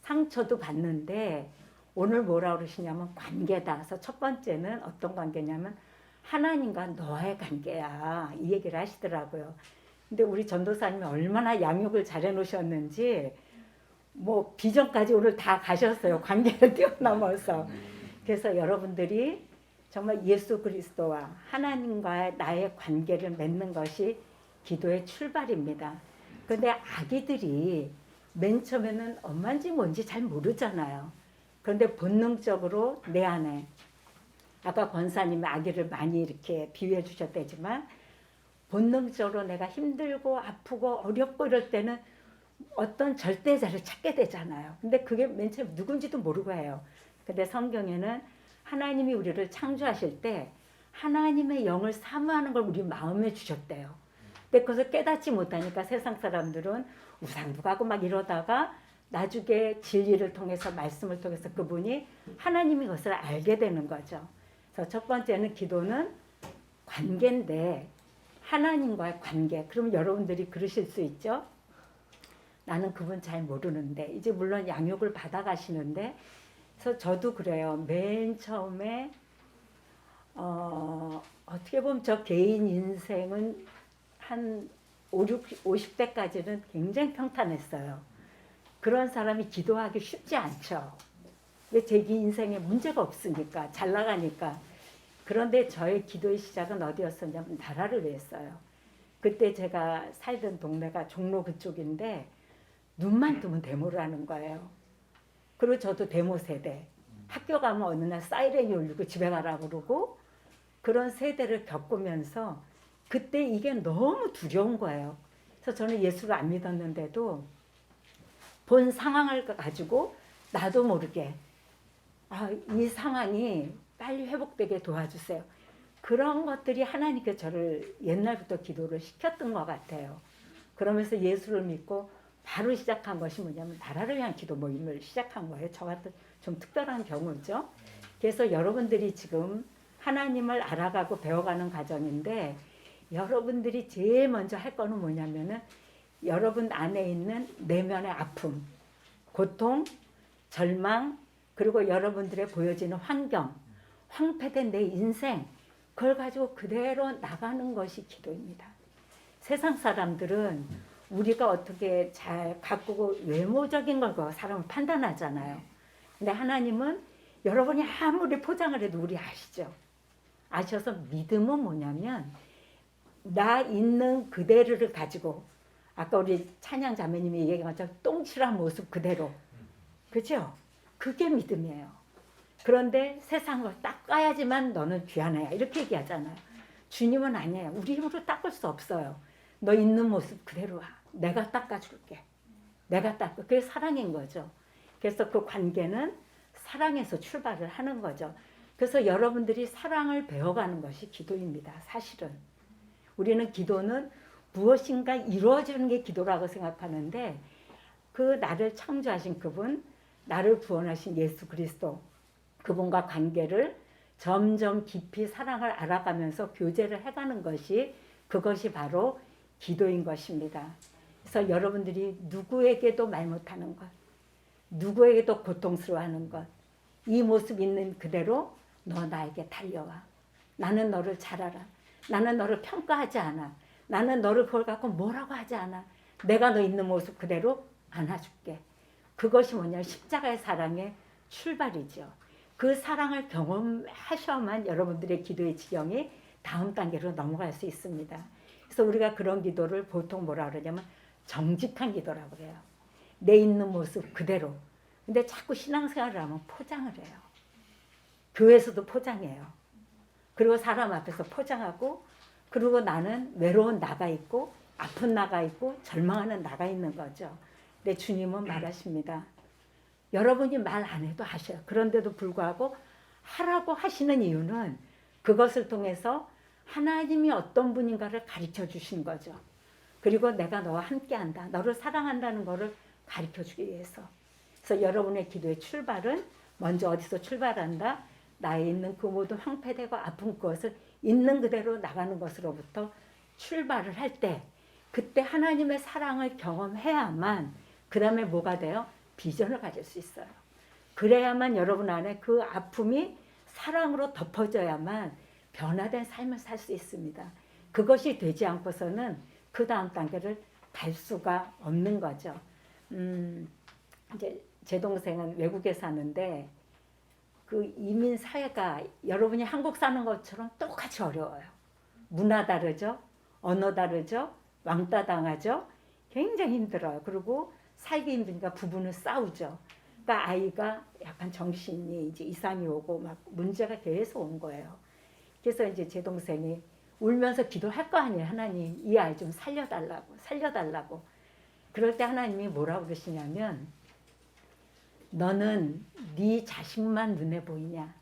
상처도 받는데 오늘 뭐라 그러시냐면 관계다. 그래서 첫 번째는 어떤 관계냐면 하나님과 너의 관계야. 이 얘기를 하시더라고요. 근데 우리 전도사님이 얼마나 양육을 잘 해놓으셨는지 뭐 비전까지 오늘 다 가셨어요. 관계를 뛰어넘어서. 그래서 여러분들이 정말 예수 그리스도와 하나님과의 나의 관계를 맺는 것이 기도의 출발입니다. 그런데 아기들이 맨 처음에는 엄마인지 뭔지 잘 모르잖아요. 그런데 본능적으로 내 안에 아까 권사님이 아기를 많이 이렇게 비유해 주셨다지만 본능적으로 내가 힘들고 아프고 어렵고 이럴 때는 어떤 절대자를 찾게 되잖아요. 근데 그게 맨 처음 누군지도 모르고 해요. 근데 성경에는 하나님이 우리를 창조하실 때 하나님의 영을 사모하는 걸 우리 마음에 주셨대요. 근데 그것을 깨닫지 못하니까 세상 사람들은 우상도 가고 막 이러다가 나중에 진리를 통해서 말씀을 통해서 그분이 하나님이 그것을 알게 되는 거죠. 그래서 첫 번째는 기도는 관계인데 하나님과의 관계. 그럼 여러분들이 그러실 수 있죠. 나는 그분 잘 모르는데 이제 물론 양육을 받아가시는데 그래서 저도 그래요. 맨 처음에 어떻게 보면 저 개인 인생은 한 50대까지는 굉장히 평탄했어요. 그런 사람이 기도하기 쉽지 않죠. 왜 제 인생에 문제가 없으니까 잘 나가니까. 그런데 저의 기도의 시작은 어디였었냐면 나라를 위했어요. 그때 제가 살던 동네가 종로 그쪽인데 눈만 뜨면 데모를 하는 거예요. 그리고 저도 데모 세대. 학교 가면 어느 날 사이렌이 울리고 집에 가라고 그러고 그런 세대를 겪으면서 그때 이게 너무 두려운 거예요. 그래서 저는 예수를 안 믿었는데도 본 상황을 가지고 나도 모르게 이 상황이 빨리 회복되게 도와주세요. 그런 것들이 하나님께 저를 옛날부터 기도를 시켰던 것 같아요. 그러면서 예수를 믿고 바로 시작한 것이 뭐냐면 나라를 위한 기도 모임을 시작한 거예요. 저 같은 좀 특별한 경우죠. 그래서 여러분들이 지금 하나님을 알아가고 배워가는 과정인데 여러분들이 제일 먼저 할 거는 뭐냐면은 여러분 안에 있는 내면의 아픔, 고통, 절망, 그리고 여러분들의 보여지는 황폐된 내 인생 그걸 가지고 그대로 나가는 것이 기도입니다. 세상 사람들은 우리가 어떻게 잘 가꾸고 외모적인 걸 가지고 사람을 판단하잖아요. 근데 하나님은 여러분이 아무리 포장을 해도 우리 아시죠? 아셔서 믿음은 뭐냐면 나 있는 그대로를 가지고 아까 우리 찬양 자매님이 얘기한 것처럼 똥칠한 모습 그대로 그죠? 그게 믿음이에요. 그런데 세상을 닦아야지만 너는 귀한 애야 이렇게 얘기하잖아요. 주님은 아니에요. 우리 힘으로 닦을 수 없어요. 너 있는 모습 그대로 와. 내가 닦아줄게. 내가 닦아. 그게 사랑인 거죠. 그래서 그 관계는 사랑에서 출발을 하는 거죠. 그래서 여러분들이 사랑을 배워가는 것이 기도입니다. 사실은. 우리는 기도는 무엇인가 이루어지는 게 기도라고 생각하는데 그 나를 창조하신 그분, 나를 구원하신 예수 그리스도 그분과 관계를 점점 깊이 사랑을 알아가면서 교제를 해가는 것이 그것이 바로 기도인 것입니다. 그래서 여러분들이 누구에게도 말 못하는 것, 누구에게도 고통스러워하는 것, 이 모습 있는 그대로 너 나에게 달려와. 나는 너를 잘 알아. 나는 너를 평가하지 않아. 나는 너를 그걸 갖고 뭐라고 하지 않아. 내가 너 있는 모습 그대로 안아줄게. 그것이 뭐냐 십자가의 사랑의 출발이죠. 그 사랑을 경험하셔야만 여러분들의 기도의 지경이 다음 단계로 넘어갈 수 있습니다. 그래서 우리가 그런 기도를 보통 뭐라 그러냐면 정직한 기도라고 그래요. 내 있는 모습 그대로. 근데 자꾸 신앙생활을 하면 포장을 해요. 교회에서도 포장해요. 그리고 사람 앞에서 포장하고 그리고 나는 외로운 나가 있고 아픈 나가 있고 절망하는 나가 있는 거죠. 근데 주님은 말하십니다. 여러분이 말 안 해도 하셔요. 그런데도 불구하고 하라고 하시는 이유는 그것을 통해서 하나님이 어떤 분인가를 가르쳐 주신 거죠. 그리고 내가 너와 함께한다. 너를 사랑한다는 것을 가르쳐 주기 위해서. 그래서 여러분의 기도의 출발은 먼저 어디서 출발한다? 나에 있는 그 모든 황폐되고 아픈 것을 있는 그대로 나가는 것으로부터 출발을 할 때 그때 하나님의 사랑을 경험해야만 그 다음에 뭐가 돼요? 비전을 가질 수 있어요. 그래야만 여러분 안에 그 아픔이 사랑으로 덮어져야만 변화된 삶을 살 수 있습니다. 그것이 되지 않고서는 그 다음 단계를 갈 수가 없는 거죠. 이제 제 동생은 외국에 사는데 그 이민 사회가 여러분이 한국 사는 것처럼 똑같이 어려워요. 문화 다르죠, 언어 다르죠, 왕따 당하죠. 굉장히 힘들어요. 그리고 살기 힘드니까 부부는 싸우죠. 그러니까 아이가 약간 정신이 이제 이상이 오고 막 문제가 계속 온 거예요. 그래서 이제 제 동생이 울면서 기도할 거 아니에요. 하나님 이 아이 좀 살려달라고. 그럴 때 하나님이 뭐라고 그러시냐면 너는 네 자식만 눈에 보이냐.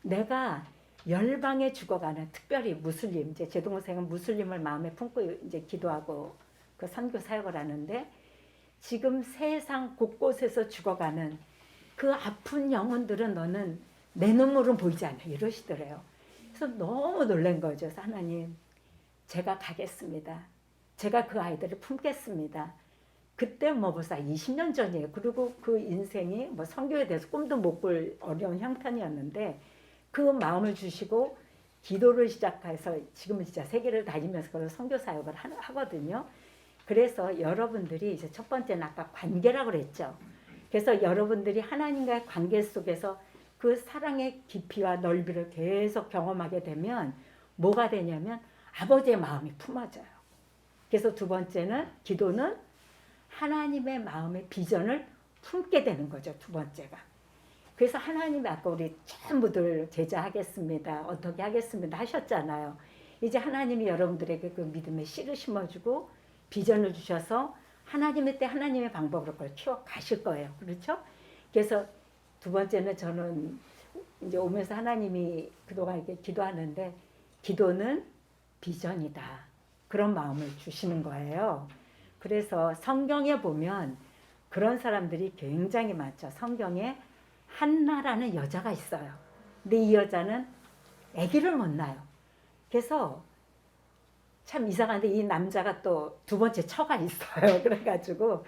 내가 열방에 죽어가는 특별히 무슬림, 이제 제 동생은 무슬림을 마음에 품고 이제 기도하고 그 선교 사역을 하는데 지금 세상 곳곳에서 죽어가는 그 아픈 영혼들은 너는 내 눈물은 보이지 않아 이러시더래요. 그래서 너무 놀란 거죠. 그래서 하나님 제가 가겠습니다. 제가 그 아이들을 품겠습니다. 그때 뭐 벌써 20년 전이에요. 그리고 그 인생이 뭐 선교에 대해서 꿈도 못 꿀 어려운 형편이었는데 그 마음을 주시고 기도를 시작해서 지금은 진짜 세계를 다니면서 그런 선교 사역을 하거든요. 그래서 여러분들이 이제 첫 번째는 아까 관계라고 그랬죠. 그래서 여러분들이 하나님과의 관계 속에서 그 사랑의 깊이와 넓이를 계속 경험하게 되면 뭐가 되냐면 아버지의 마음이 품어져요. 그래서 두 번째는 기도는 하나님의 마음의 비전을 품게 되는 거죠. 두 번째가. 그래서 하나님이 아까 우리 전부들 제자하겠습니다. 어떻게 하겠습니다 하셨잖아요. 이제 하나님이 여러분들에게 그 믿음의 씨를 심어주고 비전을 주셔서 하나님의 때 하나님의 방법으로 그걸 키워 가실 거예요. 그렇죠? 그래서 두 번째는 저는 이제 오면서 하나님이 그동안 이렇게 기도하는데 기도는 비전이다. 그런 마음을 주시는 거예요. 그래서 성경에 보면 그런 사람들이 굉장히 많죠. 성경에 한나라는 여자가 있어요. 근데 이 여자는 아기를 못 낳아요. 그래서 참 이상한데 이 남자가 또 두 번째 처가 있어요. 그래가지고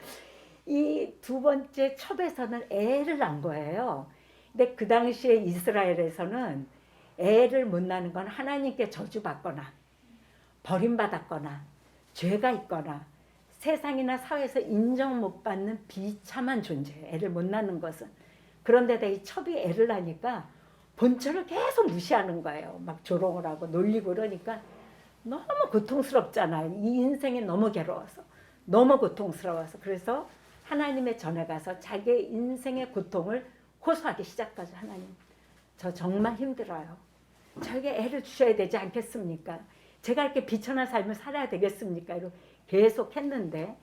이 두 번째 첩에서는 애를 낳은 거예요. 근데 그 당시에 이스라엘에서는 애를 못 낳는 건 하나님께 저주받거나 버림받았거나 죄가 있거나 세상이나 사회에서 인정 못 받는 비참한 존재예요. 애를 못 낳는 것은. 그런데다 이 첩이 애를 낳으니까 본처를 계속 무시하는 거예요. 막 조롱을 하고 놀리고 그러니까 너무 고통스럽잖아요. 이 인생이 너무 괴로워서. 너무 고통스러워서. 그래서 하나님의 전에 가서 자기의 인생의 고통을 호소하기 시작하죠. 하나님, 저 정말 힘들어요. 저에게 애를 주셔야 되지 않겠습니까? 제가 이렇게 비천한 삶을 살아야 되겠습니까? 이렇게 계속 했는데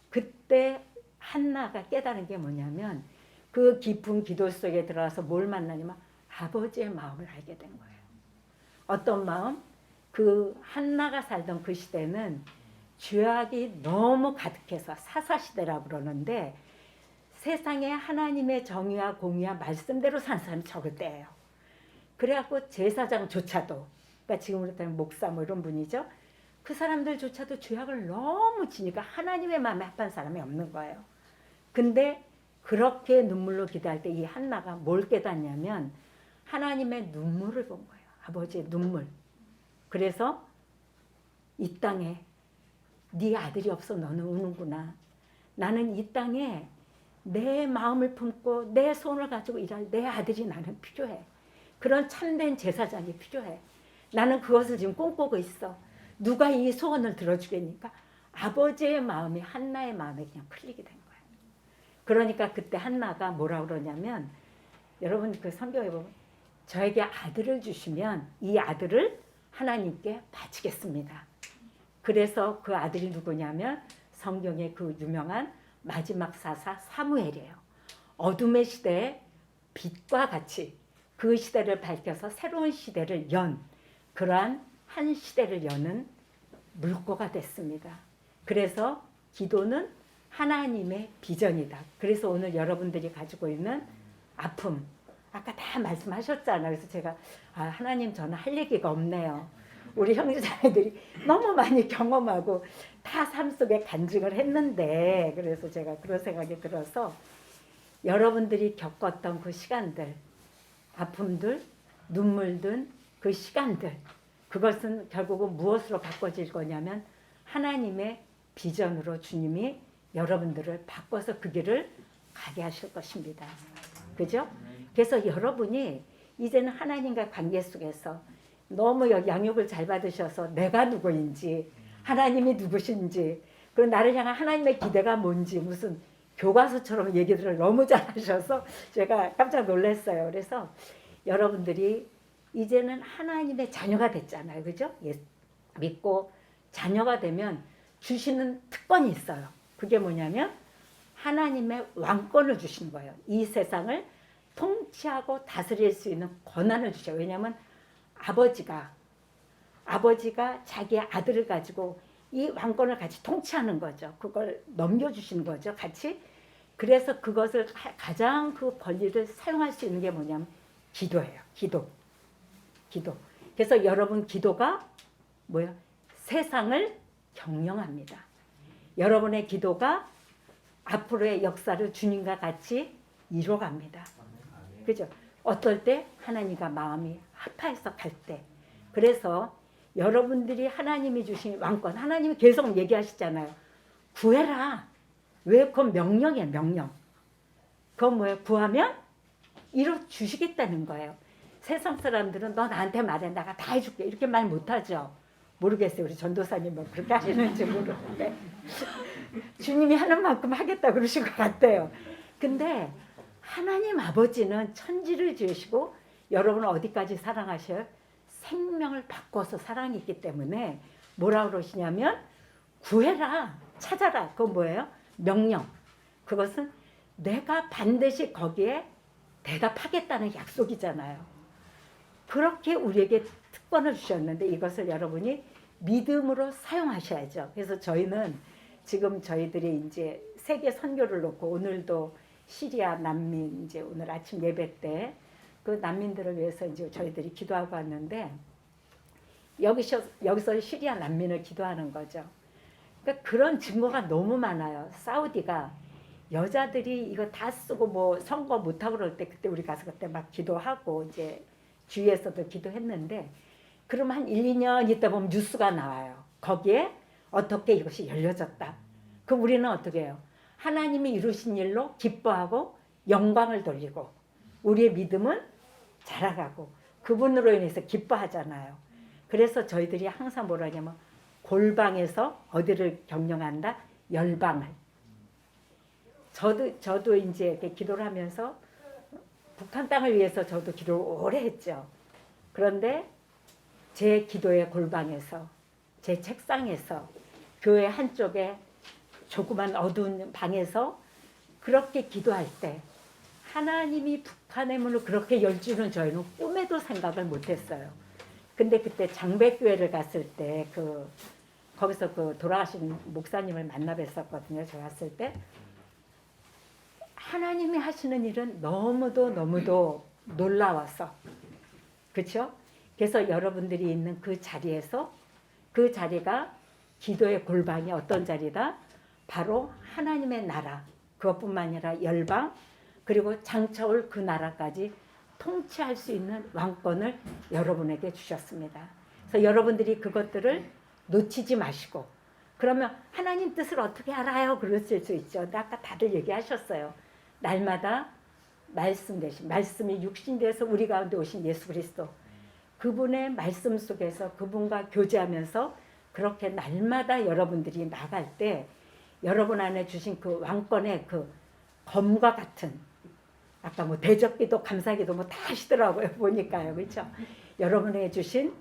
그때 한나가 깨달은 게 뭐냐면 그 깊은 기도 속에 들어가서 뭘 만나냐면 아버지의 마음을 알게 된 거예요. 어떤 마음? 그 한나가 살던 그 시대는 죄악이 너무 가득해서 사사시대라고 그러는데 세상에 하나님의 정의와 공의와 말씀대로 사는 사람이 적을 때예요. 그래갖고 제사장조차도, 그러니까 지금으로 따지면 목사 뭐 이런 분이죠. 그 사람들조차도 죄악을 너무 지니까 하나님의 마음에 합한 사람이 없는 거예요. 근데 그렇게 눈물로 기도할 때 이 한나가 뭘 깨닫냐면 하나님의 눈물을 본 거예요. 아버지의 눈물. 그래서 이 땅에 네 아들이 없어 너는 우는구나. 나는 이 땅에 내 마음을 품고 내 손을 가지고 일할 내 아들이 나는 필요해. 그런 참된 제사장이 필요해. 나는 그것을 지금 꿈꾸고 있어. 누가 이 소원을 들어주겠니까? 아버지의 마음이 한나의 마음에 그냥 풀리게 된 거예요. 그러니까 그때 한나가 뭐라 그러냐면 여러분 그 성경에 보면 저에게 아들을 주시면 이 아들을 하나님께 바치겠습니다. 그래서 그 아들이 누구냐면 성경의 그 유명한 마지막 사사 사무엘이에요. 어둠의 시대에 빛과 같이 그 시대를 밝혀서 새로운 시대를 연 그러한 한 시대를 여는 물꼬가 됐습니다. 그래서 기도는 하나님의 비전이다. 그래서 오늘 여러분들이 가지고 있는 아픔 아까 다 말씀하셨잖아요. 그래서 제가 하나님 저는 할 얘기가 없네요. 우리 형제자매들이 너무 많이 경험하고 다 삶 속에 간증을 했는데 그래서 제가 그런 생각이 들어서 여러분들이 겪었던 그 시간들 아픔들 눈물들 그 시간들 그것은 결국은 무엇으로 바꿔질 거냐면 하나님의 비전으로 주님이 여러분들을 바꿔서 그 길을 가게 하실 것입니다. 그죠? 그래서 여러분이 이제는 하나님과 관계 속에서 너무 양육을 잘 받으셔서 내가 누구인지 하나님이 누구신지 그리고 나를 향한 하나님의 기대가 뭔지 무슨 교과서처럼 얘기들을 너무 잘하셔서 제가 깜짝 놀랐어요. 그래서 여러분들이 이제는 하나님의 자녀가 됐잖아요. 그죠? 믿고 자녀가 되면 주시는 특권이 있어요. 그게 뭐냐면 하나님의 왕권을 주신 거예요. 이 세상을 통치하고 다스릴 수 있는 권한을 주셔요. 왜냐하면 아버지가 자기의 아들을 가지고 이 왕권을 같이 통치하는 거죠. 그걸 넘겨주시는 거죠. 같이. 그래서 그것을 가장 그 권리를 사용할 수 있는 게 뭐냐면 기도예요. 기도. 그래서 여러분 기도가 뭐예요? 세상을 경영합니다. 여러분의 기도가 앞으로의 역사를 주님과 같이 이뤄갑니다. 그죠? 어떨 때 하나님과 마음이 합해서 갈 때. 그래서 여러분들이 하나님이 주신 왕권, 하나님이 계속 얘기하시잖아요. 구해라. 왜? 그건 명령이에요. 명령. 그건 뭐예요? 구하면 이뤄 주시겠다는 거예요. 세상 사람들은 너 나한테 말해. 내가 다 해줄게. 이렇게 말 못하죠. 모르겠어요. 우리 전도사님 뭐 그렇게 하시는지 모르는데. 주님이 하는 만큼 하겠다 그러신 것 같아요. 근데 하나님 아버지는 천지를 지으시고 여러분을 어디까지 사랑하셔요? 생명을 바꿔서 사랑했기 때문에 뭐라 그러시냐면 구해라, 찾아라. 그건 뭐예요? 명령. 그것은 내가 반드시 거기에 대답하겠다는 약속이잖아요. 그렇게 우리에게 특권을 주셨는데 이것을 여러분이 믿음으로 사용하셔야죠. 그래서 저희는 지금 저희들이 이제 세계 선교를 놓고 오늘도 시리아 난민 이제 오늘 아침 예배 때 그 난민들을 위해서 이제 저희들이 기도하고 왔는데 여기서 시리아 난민을 기도하는 거죠. 그러니까 그런 증거가 너무 많아요. 사우디가 여자들이 이거 다 쓰고 뭐 선거 못하고 그럴 때 그때 우리 가서 그때 막 기도하고 이제 주위에서도 기도했는데 그러면 한 1, 2년 있다 보면 뉴스가 나와요. 거기에 어떻게 이것이 열려졌다. 그럼 우리는 어떻게 해요? 하나님이 이루신 일로 기뻐하고 영광을 돌리고 우리의 믿음은 자라가고 그분으로 인해서 기뻐하잖아요. 그래서 저희들이 항상 뭐라 하냐면 골방에서 어디를 경영한다? 열방을. 저도 이제 이렇게 기도를 하면서 북한 땅을 위해서 저도 기도를 오래 했죠. 그런데 제 기도의 골방에서 제 책상에서 교회 한쪽에 조그만 어두운 방에서 그렇게 기도할 때 하나님이 북한의 문을 그렇게 열 줄은 저희는 꿈에도 생각을 못했어요. 근데 그때 장배교회를 갔을 때 거기서 돌아가신 목사님을 만나 뵀었거든요. 저 갔을 때 하나님이 하시는 일은 너무도 놀라워서 그렇죠? 그래서 여러분들이 있는 그 자리에서 그 자리가 기도의 골방이 어떤 자리다? 바로 하나님의 나라 그것뿐만 아니라 열방 그리고 장차올 그 나라까지 통치할 수 있는 왕권을 여러분에게 주셨습니다. 그래서 여러분들이 그것들을 놓치지 마시고 그러면 하나님 뜻을 어떻게 알아요? 그랬을 수 있죠. 근데 아까 다들 얘기하셨어요. 날마다 말씀 대신 말씀이 육신 돼서 우리 가운데 오신 예수 그리스도 그분의 말씀 속에서 그분과 교제하면서 그렇게 날마다 여러분들이 나갈 때 여러분 안에 주신 그 왕권의 그 검과 같은 아까 뭐 대적기도 감사기도 뭐 다 하시더라고요. 보니까요. 그렇죠? 여러분에게 주신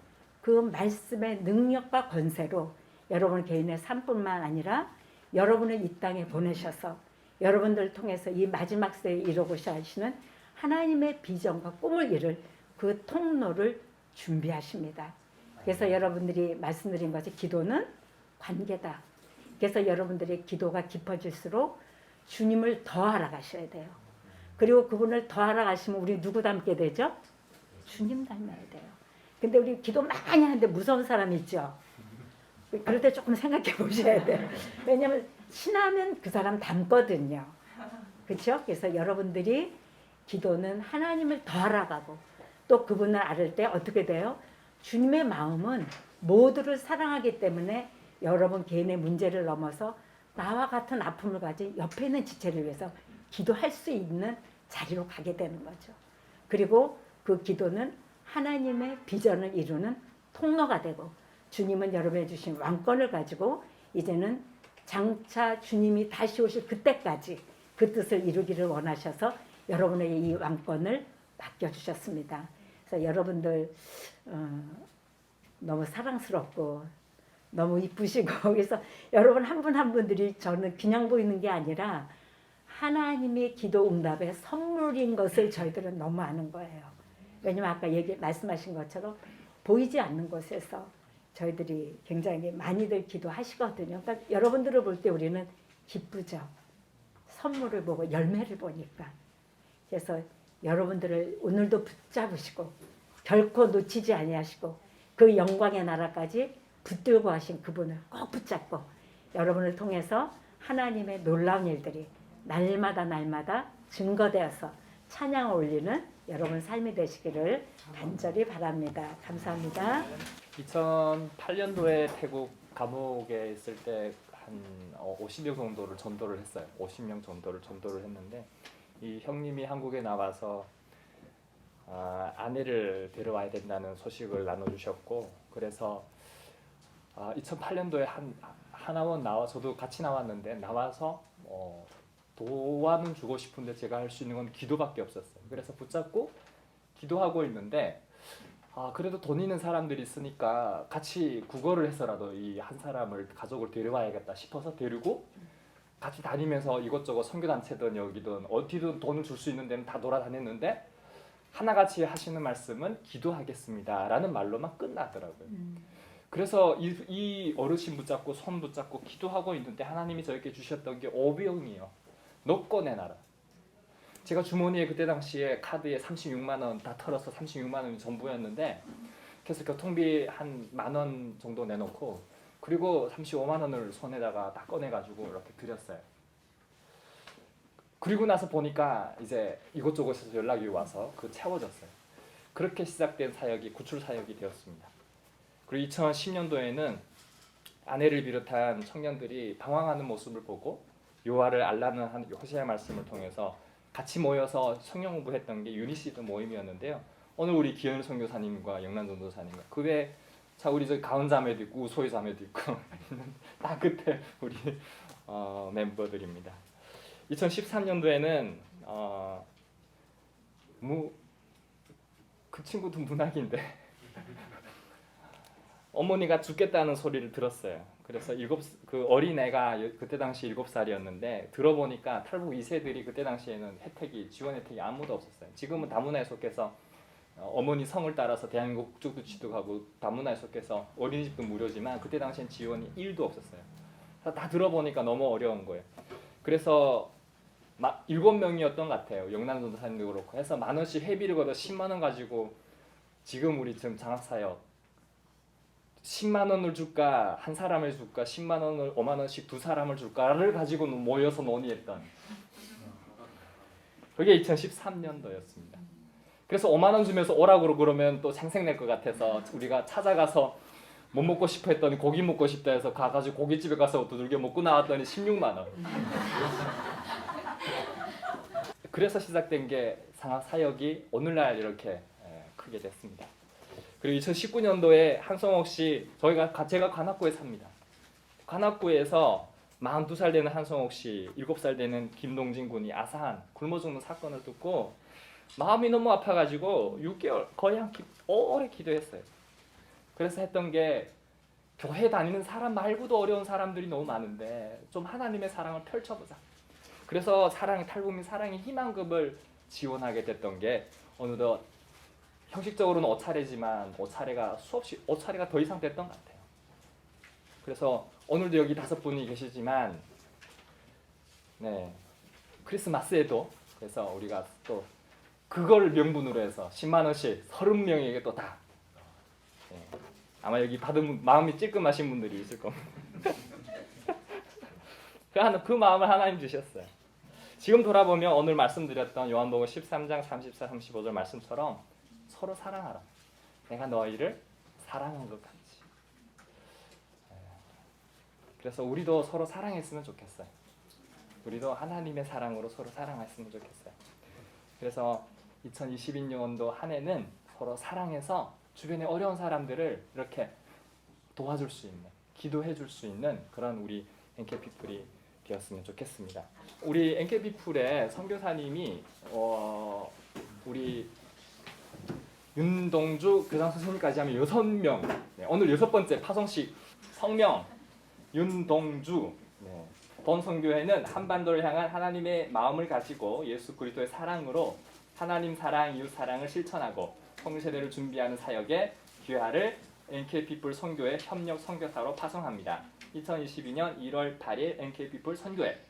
그 말씀의 능력과 권세로 여러분 개인의 삶뿐만 아니라 여러분을 이 땅에 보내셔서 여러분들을 통해서 이 마지막 세에 이루고자 하시는 하나님의 비전과 꿈을 이룰 그 통로를 준비하십니다. 그래서 여러분들이 말씀드린 것이 기도는 관계다. 그래서 여러분들의 기도가 깊어질수록 주님을 더 알아가셔야 돼요. 그리고 그분을 더 알아가시면 우리 누구 닮게 되죠? 주님 닮아야 돼요. 근데 우리 기도 많이 하는데 무서운 사람 있죠? 그럴 때 조금 생각해 보셔야 돼요. 왜냐하면 친하면 그 사람 닮거든요. 그렇죠? 그래서 여러분들이 기도는 하나님을 더 알아가고 또 그분을 알을 때 어떻게 돼요? 주님의 마음은 모두를 사랑하기 때문에 여러분 개인의 문제를 넘어서 나와 같은 아픔을 가진 옆에 있는 지체를 위해서 기도할 수 있는 자리로 가게 되는 거죠. 그리고 그 기도는 하나님의 비전을 이루는 통로가 되고 주님은 여러분이 주신 왕권을 가지고 이제는 장차 주님이 다시 오실 그때까지 그 뜻을 이루기를 원하셔서 여러분에게 이 왕권을 맡겨주셨습니다. 그래서 여러분들 너무 사랑스럽고 너무 이쁘시고 그래서 여러분 한 분 한 분들이 저는 그냥 보이는 게 아니라 하나님의 기도 응답의 선물인 것을 저희들은 너무 아는 거예요. 왜냐면 아까 말씀하신 것처럼 보이지 않는 곳에서 저희들이 굉장히 많이들 기도하시거든요. 그러니까 여러분들을 볼 때 우리는 기쁘죠. 선물을 보고 열매를 보니까. 그래서 여러분들을 오늘도 붙잡으시고 결코 놓치지 아니하시고 그 영광의 나라까지 붙들고 하신 그분을 꼭 붙잡고 여러분을 통해서 하나님의 놀라운 일들이 날마다 증거되어서 찬양을 올리는 여러분 삶이 되시기를 간절히 바랍니다. 감사합니다. 2008년도에 태국 감옥에 있을 때 한 50명 정도를 전도를 했어요. 50명 정도를 전도를 했는데 이 형님이 한국에 나와서 아내를 데려와야 된다는 소식을 나눠주셨고 그래서 2008년도에 하나원 저도 같이 나왔는데 나와서 도와는 주고 싶은데 제가 할 수 있는 건 기도밖에 없었어요. 그래서 붙잡고 기도하고 있는데 그래도 돈 있는 사람들이 있으니까 같이 구걸을 해서라도 이 한 사람을 가족을 데려와야겠다 싶어서 데리고 같이 다니면서 이것저것 선교단체든 여기든 어디든 돈을 줄 수 있는 데는 다 돌아다녔는데 하나같이 하시는 말씀은 기도하겠습니다 라는 말로만 끝나더라고요. 그래서 이 어르신 붙잡고 손 붙잡고 기도하고 있는데 하나님이 저에게 주셨던 게 5병이에요. 넣고 내놔라. 제가 주머니에 그때 당시에 카드에 36만 원 다 털어서 36만 원이 전부였는데 그래서 교통비 한 10,000원 정도 내놓고 그리고 35만 원을 손에다가 딱 꺼내가지고 이렇게 드렸어요. 그리고 나서 보니까 이제 이곳저곳에서 연락이 와서 그 채워졌어요. 그렇게 시작된 사역이 구출 사역이 되었습니다. 그리고 2010년도에는 아내를 비롯한 청년들이 방황하는 모습을 보고 요하를 알라는 한 호세아 말씀을 통해서 같이 모여서 성경 공부했던 게 유니시드 모임이었는데요. 오늘 우리 기현 선교사님과 영란 전도사님과 그 외에 자 우리 저 가은 자매도 있고 우소희 자매도 있고 다 그때 우리 멤버들입니다. 2013년도에는 그 친구도 문학인데 어머니가 죽겠다는 소리를 들었어요. 그래서 그 어린애가 그때 당시 7살이었는데 들어보니까 탈북 2세들이 그때 당시에는 지원 혜택이 아무도 없었어요. 지금은 다문화에 속해서 어머니 성을 따라서 대한민국 국적도 취득하고 다문화에 속해서 어린이집도 무료지만 그때 당시엔 지원이 1도 없었어요. 다 들어보니까 너무 어려운 거예요. 그래서 7명이었던 것 같아요. 영남 전도사님도 그렇고 해서 10,000원씩 회비를 걷어 10만 원 가지고 지금 우리 지금 장학사역 10만 원을 줄까 한 사람을 줄까 10만 원을 5만 원씩 두 사람을 줄까를 가지고 모여서 논의했던 그게 2013년도였습니다. 그래서 5만 원 주면서 오라고 그러면 또 생색낼 것 같아서 우리가 찾아가서 뭐 먹고 싶어 했더니 고기 먹고 싶다 해서 가가지고 고깃집에 가서 두들겨 먹고 나왔더니 16만 원. 그래서 시작된 게 상학 사역이 오늘날 이렇게 크게 됐습니다. 그리고 2019년도에 한성옥 씨 제가 관악구에 삽니다. 관악구에서 42살 되는 한성옥 씨, 7살 되는 김동진 군이 아사한 굶어 죽는 사건을 듣고 마음이 너무 아파가지고 6개월 거의 오래 기도했어요. 그래서 했던 게 교회 다니는 사람 말고도 어려운 사람들이 너무 많은데 좀 하나님의 사랑을 펼쳐보자. 그래서 탈북민 사랑의 희망급을 지원하게 됐던 게 어느덧 형식적으로는 5차례지만 5차례가 더 이상 됐던 것 같아요. 그래서 오늘도 여기 5분이 계시지만 크리스마스에도 그래서 우리가 또 그걸 명분으로 해서 10만 원씩 30명에게 또 다 아마 여기 받은 마음이 찔끔하신 분들이 있을 겁니다. 그 마음을 하나님 주셨어요. 지금 돌아보면 오늘 말씀드렸던 요한복음 13장 34, 35절 말씀처럼 서로 사랑하라. 내가 너희를 사랑한 것 같이. 그래서 우리도 서로 사랑했으면 좋겠어요. 우리도 하나님의 사랑으로 서로 사랑했으면 좋겠어요. 그래서 2022년도 한 해는 서로 사랑해서 주변의 어려운 사람들을 이렇게 도와줄 수 있는, 기도해 줄 수 있는 그런 우리 NK피플이 되었으면 좋겠습니다. 우리 NK피플의 선교사님이 우리 윤동주 교장 선생님까지 하면 6명. 오늘 6번째 파송식 성명 윤동주. 본선교회는 한반도를 향한 하나님의 마음을 가지고 예수 그리스도의 사랑으로 하나님 사랑, 이웃 사랑을 실천하고 성세대를 준비하는 사역에 귀하를 NK피플 선교회 협력 선교사로 파송합니다. 2022년 1월 8일 NK피플 선교회.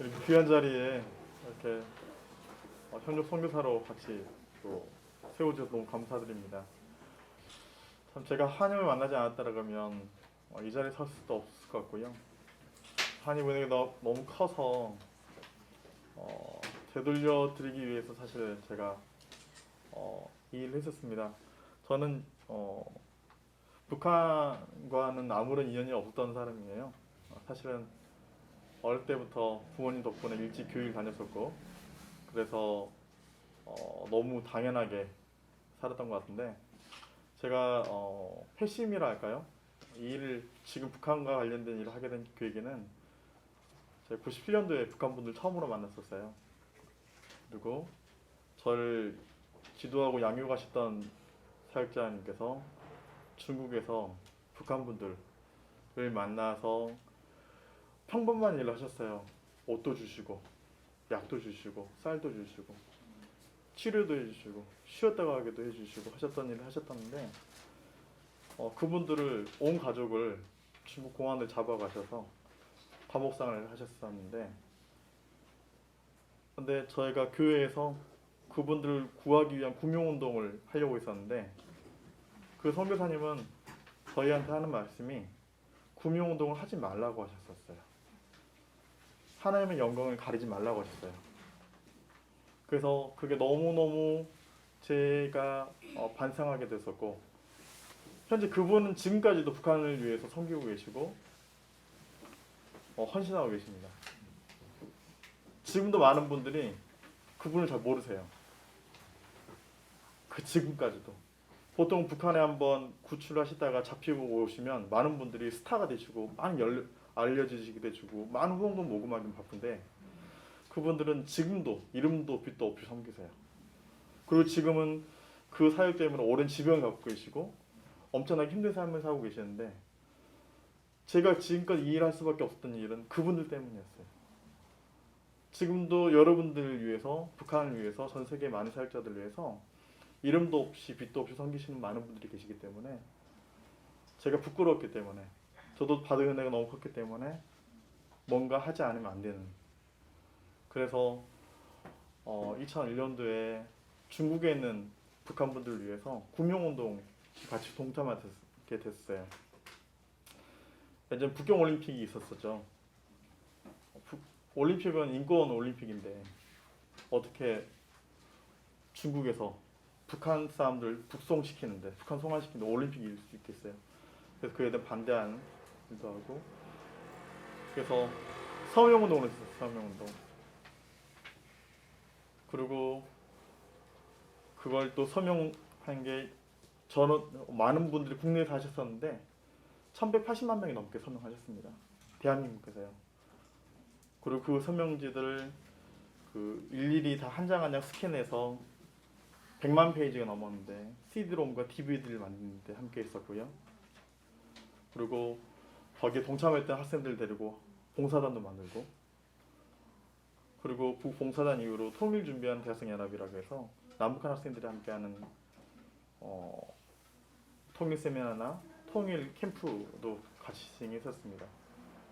이렇게 귀한 자리에 이렇게 협력 선교사로 같이 또 세워주셔서 너무 감사드립니다. 참 제가 하나님을 만나지 않았다면 이 자리에 설 수도 없을 것 같고요. 하나님 은혜가 너무 커서 되돌려 드리기 위해서 사실 제가 이 일을 했었습니다. 저는 북한과는 아무런 인연이 없었던 사람이에요. 사실은 어릴 때부터 부모님 덕분에 일찍 교육을 다녔었고 그래서 너무 당연하게 살았던 것 같은데 제가 회심이라 할까요? 이 일을 지금 북한과 관련된 일을 하게 된 계기는 제가 97년도에 북한 분들 처음으로 만났었어요. 그리고 저를 지도하고 양육하셨던 사역자님께서 중국에서 북한 분들을 만나서 평범한 일을 하셨어요. 옷도 주시고 약도 주시고 쌀도 주시고 치료도 해주시고 쉬었다 가기도 해주시고 하셨던 일을 하셨었는데 그분들을 온 가족을 중국 공안을 잡아가셔서 감옥상을 하셨었는데 근데 저희가 교회에서 그분들을 구하기 위한 구명운동을 하려고 했었는데 그 선교사님은 저희한테 하는 말씀이 구명운동을 하지 말라고 하셨었어요. 하나님의 영광을 가리지 말라고 하셨어요. 그래서 그게 너무너무 제가 반성하게 됐었고, 현재 그분은 지금까지도 북한을 위해서 섬기고 계시고 헌신하고 계십니다. 지금도 많은 분들이 그분을 잘 모르세요. 그 지금까지도. 보통 북한에 한번 구출하시다가 잡히고 오시면 많은 분들이 스타가 되시고 많이 알려지시게 되시고 많은 후원금 모금하기 바쁜데, 그분들은 지금도 이름도 빛도 없이 섬기세요. 그리고 지금은 그 사역 때문에 오랜 지병을 갖고 계시고 엄청나게 힘든 삶을 살고 계시는데, 제가 지금까지 이 일할 수밖에 없었던 일은 그분들 때문이었어요. 지금도 여러분들을 위해서, 북한을 위해서, 전 세계 많은 사역자들을 위해서 이름도 없이 빛도 없이 섬기시는 많은 분들이 계시기 때문에 제가 부끄러웠기 때문에, 저도 받은 은혜가 너무 컸기 때문에 뭔가 하지 않으면 안 되는, 그래서 2001년도에 중국에 있는 북한 분들을 위해서 구명운동 같이 동참하게 됐어요. 예전 북경 올림픽이 있었었죠. 올림픽은 인권 올림픽인데 어떻게 중국에서 북한 사람들 북송시키는데, 북한 송환시키는데 올림픽이 일 수 있겠어요. 그래서 그에 대해 반대하는 일도 하고, 그래서 서명운동을 했어요. 서명운동. 그리고 그걸 또 서명한 게, 저는 많은 분들이 국내에서 하셨었는데 1180만 명이 넘게 서명하셨습니다. 대한민국에서요. 그리고 그 서명지들을 일일이 다 한 장 한 장 스캔해서 100만 페이지가 넘었는데 CD롬과 DVD를 만드는데 함께 했었고요. 그리고 거기에 동참했던 학생들 데리고 봉사단도 만들고, 그리고 그 봉사단 이후로 통일 준비하는 대학생연합이라고 해서 남북한 학생들이 함께하는 통일 세미나나 통일 캠프도 같이 진행했었습니다.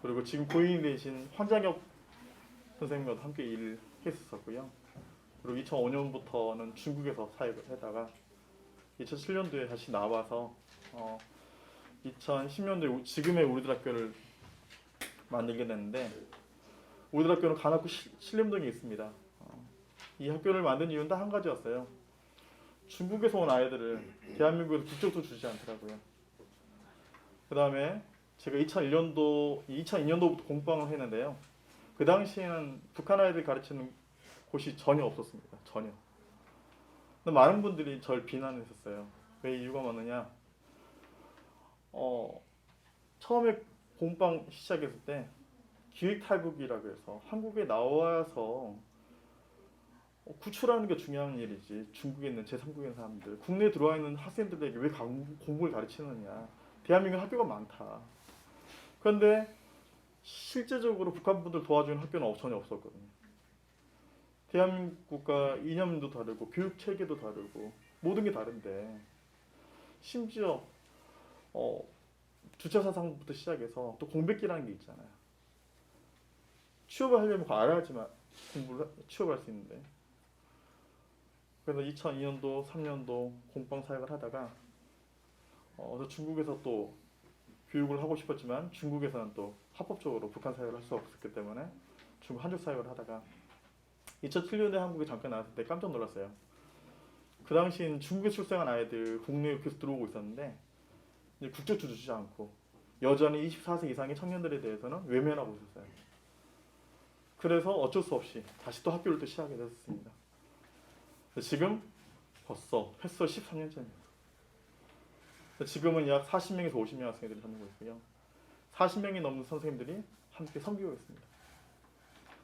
그리고 지금 고인이 되신 황장혁 선생님과도 함께 일을 했었고요. 그리고 2005년부터는 중국에서 사역을 하다가 2007년도에 다시 나와서 2010년도에 지금의 우리들 학교를 만들게 됐는데, 우리들 학교는 관악구 신림동에 있습니다. 이 학교를 만든 이유는 딱 한 가지였어요. 중국에서 온 아이들을 대한민국에서 국적도 주지 않더라고요. 그 다음에 제가 2002년도부터 공부방을 했는데요. 그 당시에는 북한 아이들 가르치는 곳이 전혀 없었습니다. 전혀. 근데 많은 분들이 저를 비난했었어요. 왜 이유가 뭐느냐? 처음에 공부방 시작했을 때 기획탈북이라고 해서 한국에 나와서 구출하는 게 중요한 일이지, 중국에 있는 제3국에 있는 사람들, 국내에 들어와 있는 학생들에게 왜 공부를 가르치느냐, 대한민국 학교가 많다. 그런데 실제적으로 북한 분들 도와주는 학교는 전혀 없었거든요. 대한민국과 이념도 다르고 교육 체계도 다르고 모든 게 다른데, 심지어 주체 사상부터 시작해서 또 공백기라는 게 있잖아요. 취업을 하려면 그거 알아야지만 취업할 수 있는데, 그래서 2002년도, 3년도 공방 사역을 하다가 중국에서 또 교육을 하고 싶었지만 중국에서는 또 합법적으로 북한 사역을 할 수 없었기 때문에 중국 한족 사역을 하다가 2007년에 한국에 잠깐 나왔을 때 깜짝 놀랐어요. 그 당시엔 중국에 출생한 아이들 국내에 계속 들어오고 있었는데 이제 국적도 주지 않고 여전히 24세 이상의 청년들에 대해서는 외면하고 있었어요. 그래서 어쩔 수 없이 다시 또 학교를 또 시작하게 됐습니다. 지금 벌써 횟수 13년째입니다. 지금은 약 40명에서 50명 학생들이 다니고 있고요. 40명이 넘는 선생님들이 함께 섬기고 있습니다.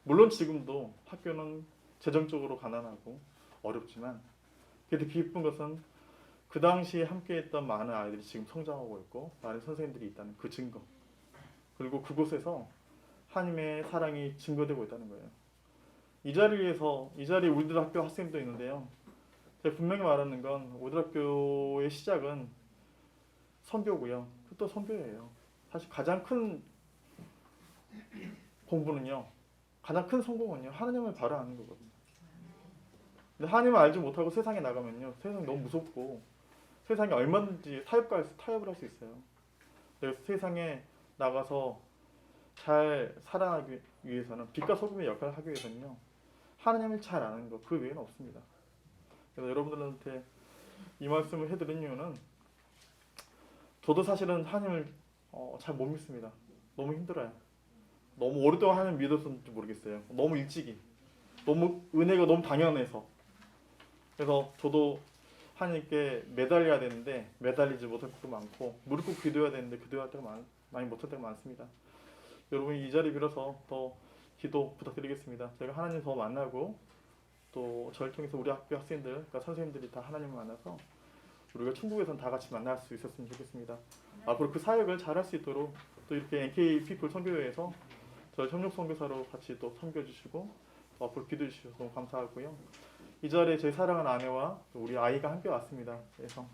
물론 지금도 학교는 재정적으로 가난하고 어렵지만, 그래도 기쁜 것은 그 당시에 함께했던 많은 아이들이 지금 성장하고 있고 많은 선생님들이 있다는 그 증거, 그리고 그곳에서 하나님의 사랑이 증거되고 있다는 거예요. 이 자리에 우리들 학교 학생도 있는데요. 제가 분명히 말하는 건 우리들 학교의 시작은 선교고요. 또 선교예요. 사실 가장 큰 공부는요, 가장 큰 성공은요, 하나님을 바로 아는 거거든요. 근데 하나님을 알지 못하고 세상에 나가면요, 세상이 너무 무섭고 세상에 얼마든지 타협을 할 수 있어요. 그래서 세상에 나가서 잘 살아가기 위해서는 빛과 소금의 역할을 하기 위해서는요. 하나님을 잘 아는 것 그 외에는 없습니다. 그래서 여러분들한테 이 말씀을 해드린 이유는 저도 사실은 하나님을 잘 못 믿습니다. 너무 힘들어요. 너무 오랫동안 하나님 믿었는지 모르겠어요. 너무 일찍이. 너무 은혜가 너무 당연해서. 그래서 저도 하나님께 매달려야 되는데 매달리지 못할 때도 많고 무릎 꿇고 기도해야 되는데 기도할 때가 많이 못할 때가 많습니다. 여러분 이 자리 빌어서 더 기도 부탁드리겠습니다. 제가 하나님 더 만나고 또 저를 통해서 우리 학교 학생들, 그러니까 선생님들이 다 하나님을 만나서 우리가 천국에선 다 같이 만날 수 있었으면 좋겠습니다. 앞으로 그 사역을 잘 할 수 있도록 또 이렇게 NK 피플 선교회에서 저희 협력 선교사로 같이 또 섬겨주시고 또 앞으로 기도해 주셔서 너무 감사하고요. 이 자리에 제 사랑하는 아내와 우리 아이가 함께 왔습니다. 그래서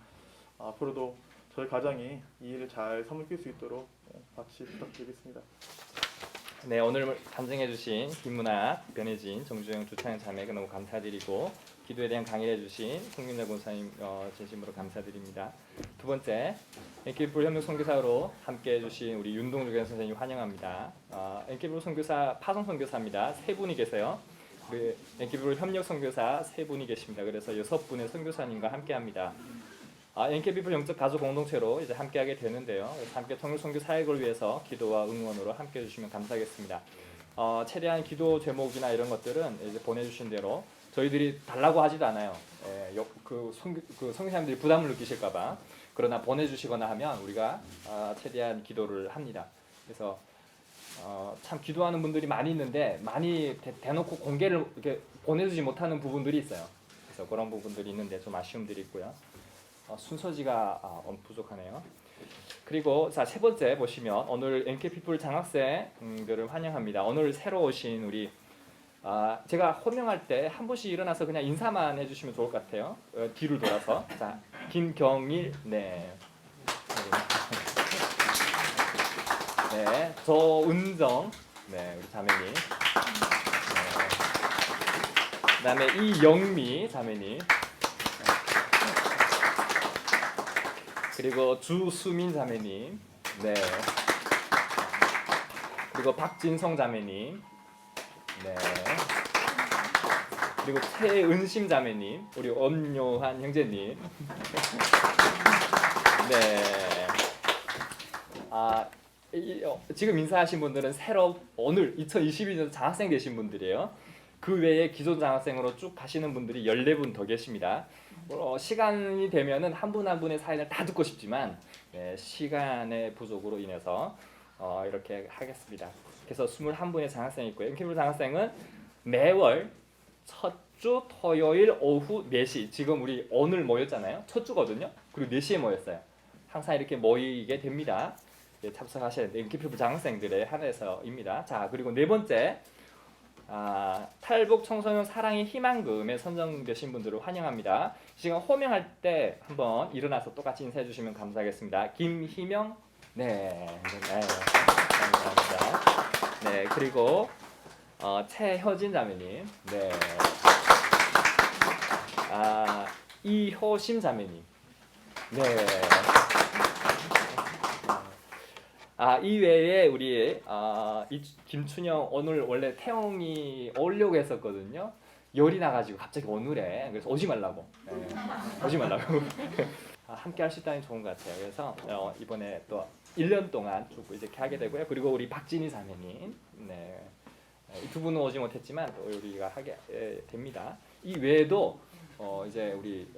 앞으로도 저희 가정이 이 일을 잘 섬길 수 있도록 같이 부탁드리겠습니다. 네, 오늘 간증해주신 김문학, 변혜진, 정주영, 주창현 자매가 너무 감사드리고 기도에 대한 강의를 해주신 송민자 권사님 진심으로 감사드립니다. 두 번째, NKP풀 협력 선교사로 함께 해주신 우리 윤동주 선생님 환영합니다. NKP풀 선교사 파송 선교사입니다. 세 분이 계세요. 우리 NKP풀 협력 선교사 세 분이 계십니다. 그래서 6분의 선교사님과 함께합니다. NKP풀 영적 가족 공동체로 이제 함께하게 되는데요. 그래서 함께 통일 선교 사역을 위해서 기도와 응원으로 함께해 주시면 감사하겠습니다. 최대한 기도 제목이나 이런 것들은 이제 보내주신 대로 저희들이 달라고 하지도 않아요. 그 선교사님들이 부담을 느끼실까봐. 그러나 보내주시거나 하면 우리가 최대한 기도를 합니다. 그래서 참 기도하는 분들이 많이 있는데 많이 대놓고 공개를 이렇게 보내주지 못하는 부분들이 있어요. 그래서 그런 부분들이 있는데 좀 아쉬움들이 있고요. 순서지가 부족하네요. 그리고 자, 세 번째 보시면 오늘 NKP풀 장학생들을 환영합니다. 오늘 새로 오신 우리 제가 호명할 때 한 분씩 일어나서 그냥 인사만 해주시면 좋을 것 같아요. 뒤를 돌아서 자, 김경일, 네, 네, 조은정, 네, 우리 자매님, 네. 그다음에 이영미 자매님, 그리고 주수민 자매님, 네, 그리고 박진성 자매님, 네, 그리고 최은심 자매님, 우리 엄요한 형제님, 네, 지금 인사하신 분들은 새로 오늘 2022년 장학생 되신 분들이에요. 그 외에 기존 장학생으로 쭉 가시는 분들이 14분 더 계십니다. 시간이 되면은 한 분 한 분의 사연을 다 듣고 싶지만 시간의 부족으로 인해서 이렇게 하겠습니다. 그래서 21분의 장학생이 있고요. NKP풀 장학생은 매월 첫 주 토요일 오후 4시, 지금 우리 오늘 모였잖아요. 첫 주거든요. 그리고 4시에 모였어요. 항상 이렇게 모이게 됩니다. 참석하셔야 되는데 NKP풀 장학생들에 한해서입니다. 자, 그리고 네 번째, 탈북 청소년 사랑의 희망금에 선정되신 분들을 환영합니다. 지금 호명할 때 한번 일어나서 똑같이 인사해 주시면 감사하겠습니다. 김희명, 네, 감사합니다. 네, 그리고 최효진 자매님, 네, 이효심 자매님, 네. 이 외에 우리 김춘영 오늘 원래 태영이 오려고 했었거든요. 열이 나가지고 갑자기 오늘에 그래서 오지 말라고. 오지 말라고. 함께 할 수 있다니 좋은 것 같아요. 그래서 이번에 또 1년 동안 쭉 이렇게 하게 되고요. 그리고 우리 박진희 자매님, 네, 이 두 분은 오지 못했지만 또 우리가 하게 됩니다. 이 외에도 이제 우리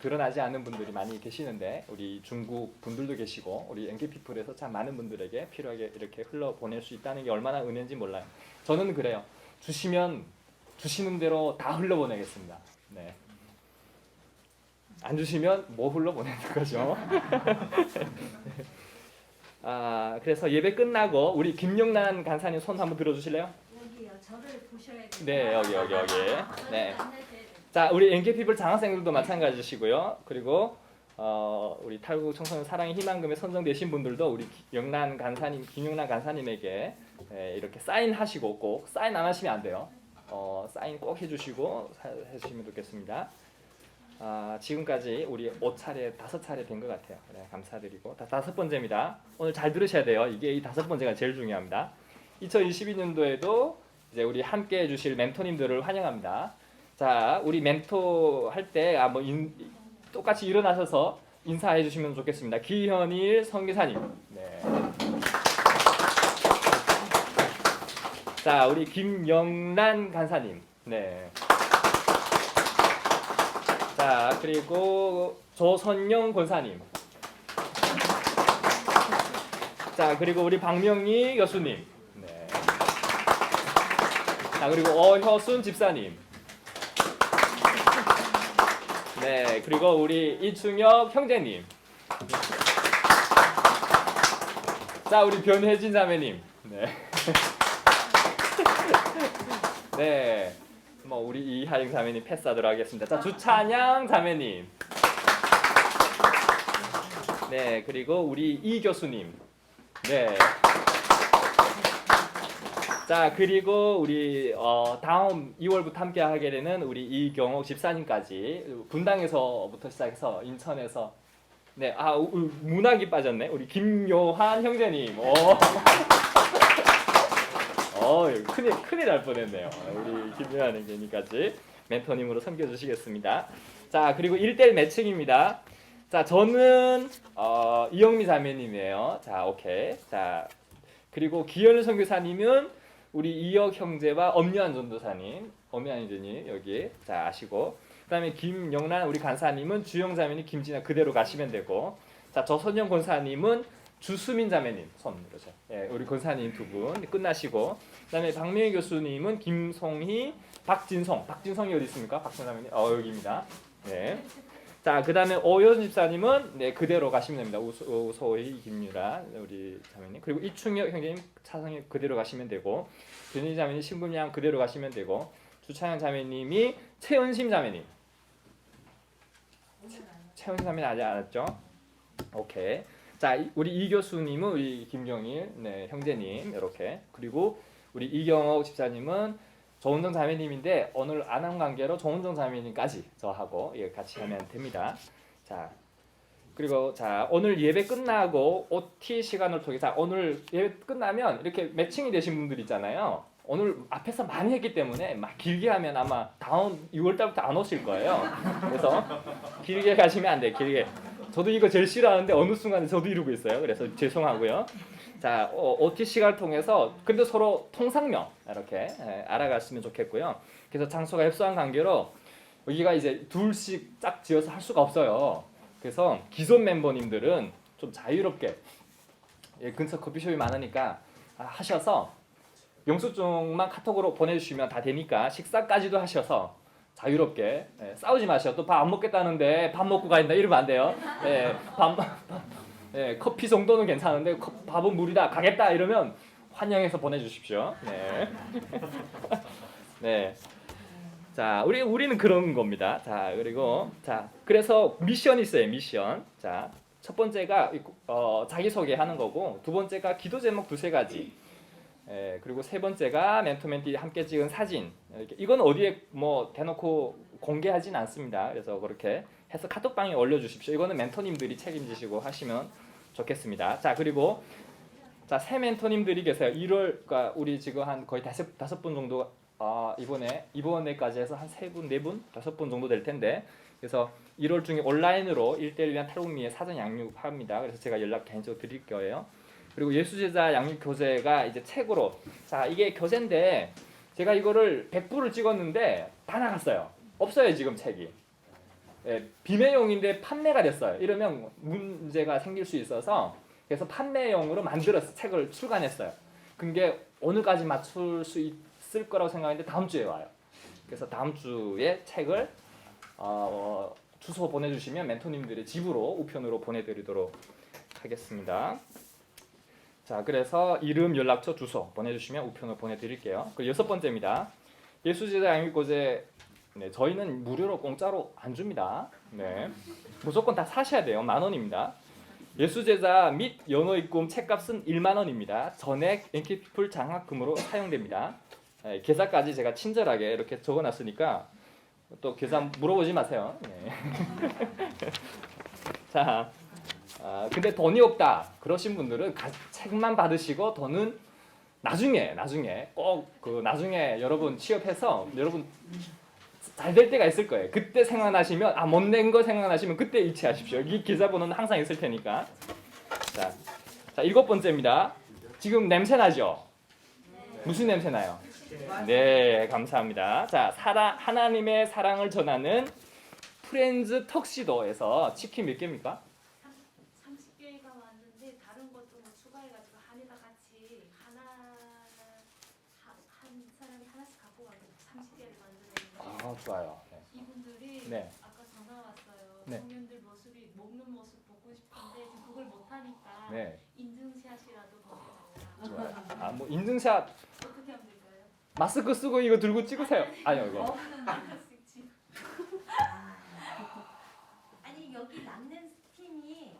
드러나지 않는 분들이 많이 계시는데 우리 중국 분들도 계시고 우리 NKP풀에서 참 많은 분들에게 필요하게 이렇게 흘러 보낼 수 있다는 게 얼마나 은혜인지 몰라요. 저는 그래요. 주시면 주시는 대로 다 흘러 보내겠습니다. 네. 안 주시면 뭐 흘러 보내는 거죠. 그래서 예배 끝나고 우리 김영란 간사님 손 한번 들어주실래요? 여기요. 저를 보셔야 돼요. 네, 여기. 네. 자, 우리 NKP풀 장학생들도 마찬가지시고요. 그리고 우리 탈북 청소년 사랑의 희망금에 선정되신 분들도 우리 김영란 간사님에게 이렇게 사인하시고, 꼭 사인 안 하시면 안 돼요. 사인 꼭 해주시고 해주시면 좋겠습니다. 지금까지 우리 5차례, 5차례 된 것 같아요. 네, 감사드리고 5번째입니다. 오늘 잘 들으셔야 돼요. 이게 이 5번째가 제일 중요합니다. 2022년도에도 이제 우리 함께 해주실 멘토님들을 환영합니다. 자, 우리 멘토 할 때 똑같이 일어나셔서 인사해 주시면 좋겠습니다. 기현일 선교사님. 네. 자, 우리 김영란 간사님. 네. 자, 그리고 조선영 권사님. 자, 그리고 우리 박명희 교수님. 네. 자, 그리고 어효순 집사님. 네, 그리고 우리 이충혁 형제님. 자, 우리 변혜진 자매님. 네. 네. 우리 이하영 자매님 패스하도록 하겠습니다. 자, 주찬양 자매님. 네, 그리고 우리 이 교수님. 네. 자, 그리고 우리 다음 2월부터 함께 하게 되는 우리 이경옥 집사님까지 분당에서부터 시작해서 인천에서 네, 문학이 빠졌네. 우리 김요한 형제님. 큰일 날 뻔했네요. 우리 김요한 형제님까지 멘토님으로 섬겨주시겠습니다. 자, 그리고 1대1 매칭입니다. 자, 저는 이영미 자매님이에요. 자, 오케이. 자, 그리고 기현일 선교사님은 우리 이혁 형제와 엄유한 전도사님, 엄유한 형제님 여기 자 아시고, 그다음에 김영란 우리 간사님은 주영 자매님, 김진아 그대로 가시면 되고, 자 저선영 권사님은 주수민 자매님 손 들으죠. 예, 우리 권사님 두 분 끝나시고, 그다음에 박명희 교수님은 김송희, 박진성이 어디 있습니까? 박진성 자매님 여기입니다. 네. 자, 그다음에 오효 집사님은 네 그대로 가시면 됩니다. 우소희, 김유라 우리 자매님, 그리고 이충혁 형제님 차성이 그대로 가시면 되고, 변희 자매님 신분양 그대로 가시면 되고, 주창현 자매님이 최은심 자매님. 최은심 자매님 아직 안 왔죠? 오케이. 자, 우리 이 교수님은 우리 김경일 네 형제님 이렇게, 그리고 우리 이경옥 집사님은 조은정 자매님인데 오늘 안한 관계로 조은정 자매님까지 저하고 같이 하면 됩니다. 자, 그리고 자 오늘 예배 끝나고 OT 시간을 통해 자 오늘 예배 끝나면 이렇게 매칭이 되신 분들 있잖아요. 오늘 앞에서 많이 했기 때문에 막 길게 하면 아마 다음 6월 달부터 안 오실 거예요. 그래서 길게 가시면 안 돼. 길게. 저도 이거 제일 싫어하는데 어느 순간에 저도 이러고 있어요. 그래서 죄송하고요. 자, OT 시간을 통해서 근데 서로 통상명 이렇게 알아갔으면 좋겠고요. 그래서 장소가 협소한 관계로 여기가 이제 둘씩 짝 지어서 할 수가 없어요. 그래서 기존 멤버님들은 좀 자유롭게 근처 커피숍이 많으니까 하셔서 영수증만 카톡으로 보내주시면 다 되니까 식사까지도 하셔서 자유롭게 싸우지 마셔. 또 밥 안 먹겠다는데 밥 먹고 가인다 이러면 안 돼요. 커피 정도는 괜찮은데 밥은 무리다 가겠다 이러면 환영해서 보내주십시오. 네. 네. 자, 우리는 그런 겁니다. 자, 그리고 자, 그래서 미션이 있어요. 미션. 자, 첫 번째가 자기 소개하는 거고, 두 번째가 기도 제목 2-3가지. 그리고 세 번째가 멘토 멘티 함께 찍은 사진. 이건 어디에 뭐 대놓고 공개하진 않습니다. 그래서 그렇게 해서 카톡방에 올려주십시오. 이거는 멘토님들이 책임지시고 하시면 좋겠습니다. 자, 그리고 자, 새 멘토님들이 계세요. 1월, 그러니까 우리 지금 한 거의 5분 정도 이번에까지 해서 한 3분, 4분, 5분 정도 될 텐데, 그래서 1월 중에 온라인으로 1대1 위한 탈북미의 사전 양육합니다. 그래서 제가 연락 개인적으로 드릴 거예요. 그리고 예수제자 양육 교재가 이제 책으로, 자 이게 교재인데 제가 이거를 100부를 찍었는데 다 나갔어요. 없어요 지금 책이. 비매용인데 판매가 됐어요. 이러면 문제가 생길 수 있어서 그래서 판매용으로 만들어서 책을 출간했어요. 그게 오늘까지 맞출 수 있을 거라고 생각했는데 다음 주에 와요. 그래서 다음 주에 책을 주소 보내주시면 멘토님들의 집으로 우편으로 보내드리도록 하겠습니다. 자, 그래서 이름, 연락처, 주소 보내주시면 우편으로 보내드릴게요. 그리고 6번째입니다. 예수제자 양육교재. 네, 저희는 무료로 공짜로 안 줍니다. 네, 무조건 다 사셔야 돼요. 10,000원입니다. 예수제자 및 연어입금 책값은 10,000원입니다. 전액 엔키피플 장학금으로 사용됩니다. 계좌까지 제가 친절하게 이렇게 적어놨으니까 또 교사 물어보지 마세요. 네. 자, 근데 돈이 없다 그러신 분들은 책만 받으시고 돈은 나중에 꼭 나중에 여러분 취업해서 여러분 잘 될 때가 있을 거예요. 그때 생각나시면 못 낸 거 생각나시면 그때 이체하십시오. 이 계좌번호는 항상 있을 테니까. 자 7번째입니다. 지금 냄새 나죠? 무슨 냄새 나요? 네, 감사합니다. 자, 하나님의 사랑을 전하는 프렌즈 턱시도에서 치킨 몇 개입니까? 30개가 왔는데 다른 것도 뭐 추가해가지고 한에다 같이 한 사람이 하나씩 갖고 가고 30개를 만들었는데 좋아요. 네. 이분들이 네. 아까 전화 왔어요. 네. 청년들 모습이 먹는 모습 보고 싶은데 지금 그걸 못하니까 네, 인증샷이라도 보내달라. 좋아요. 뭐 인증샷 어떻게 하면 될까요? 마스크 쓰고 이거 들고 찍으세요. 아니요, 이거. 없는 하나씩 지금. 아니 여기 남는 팀이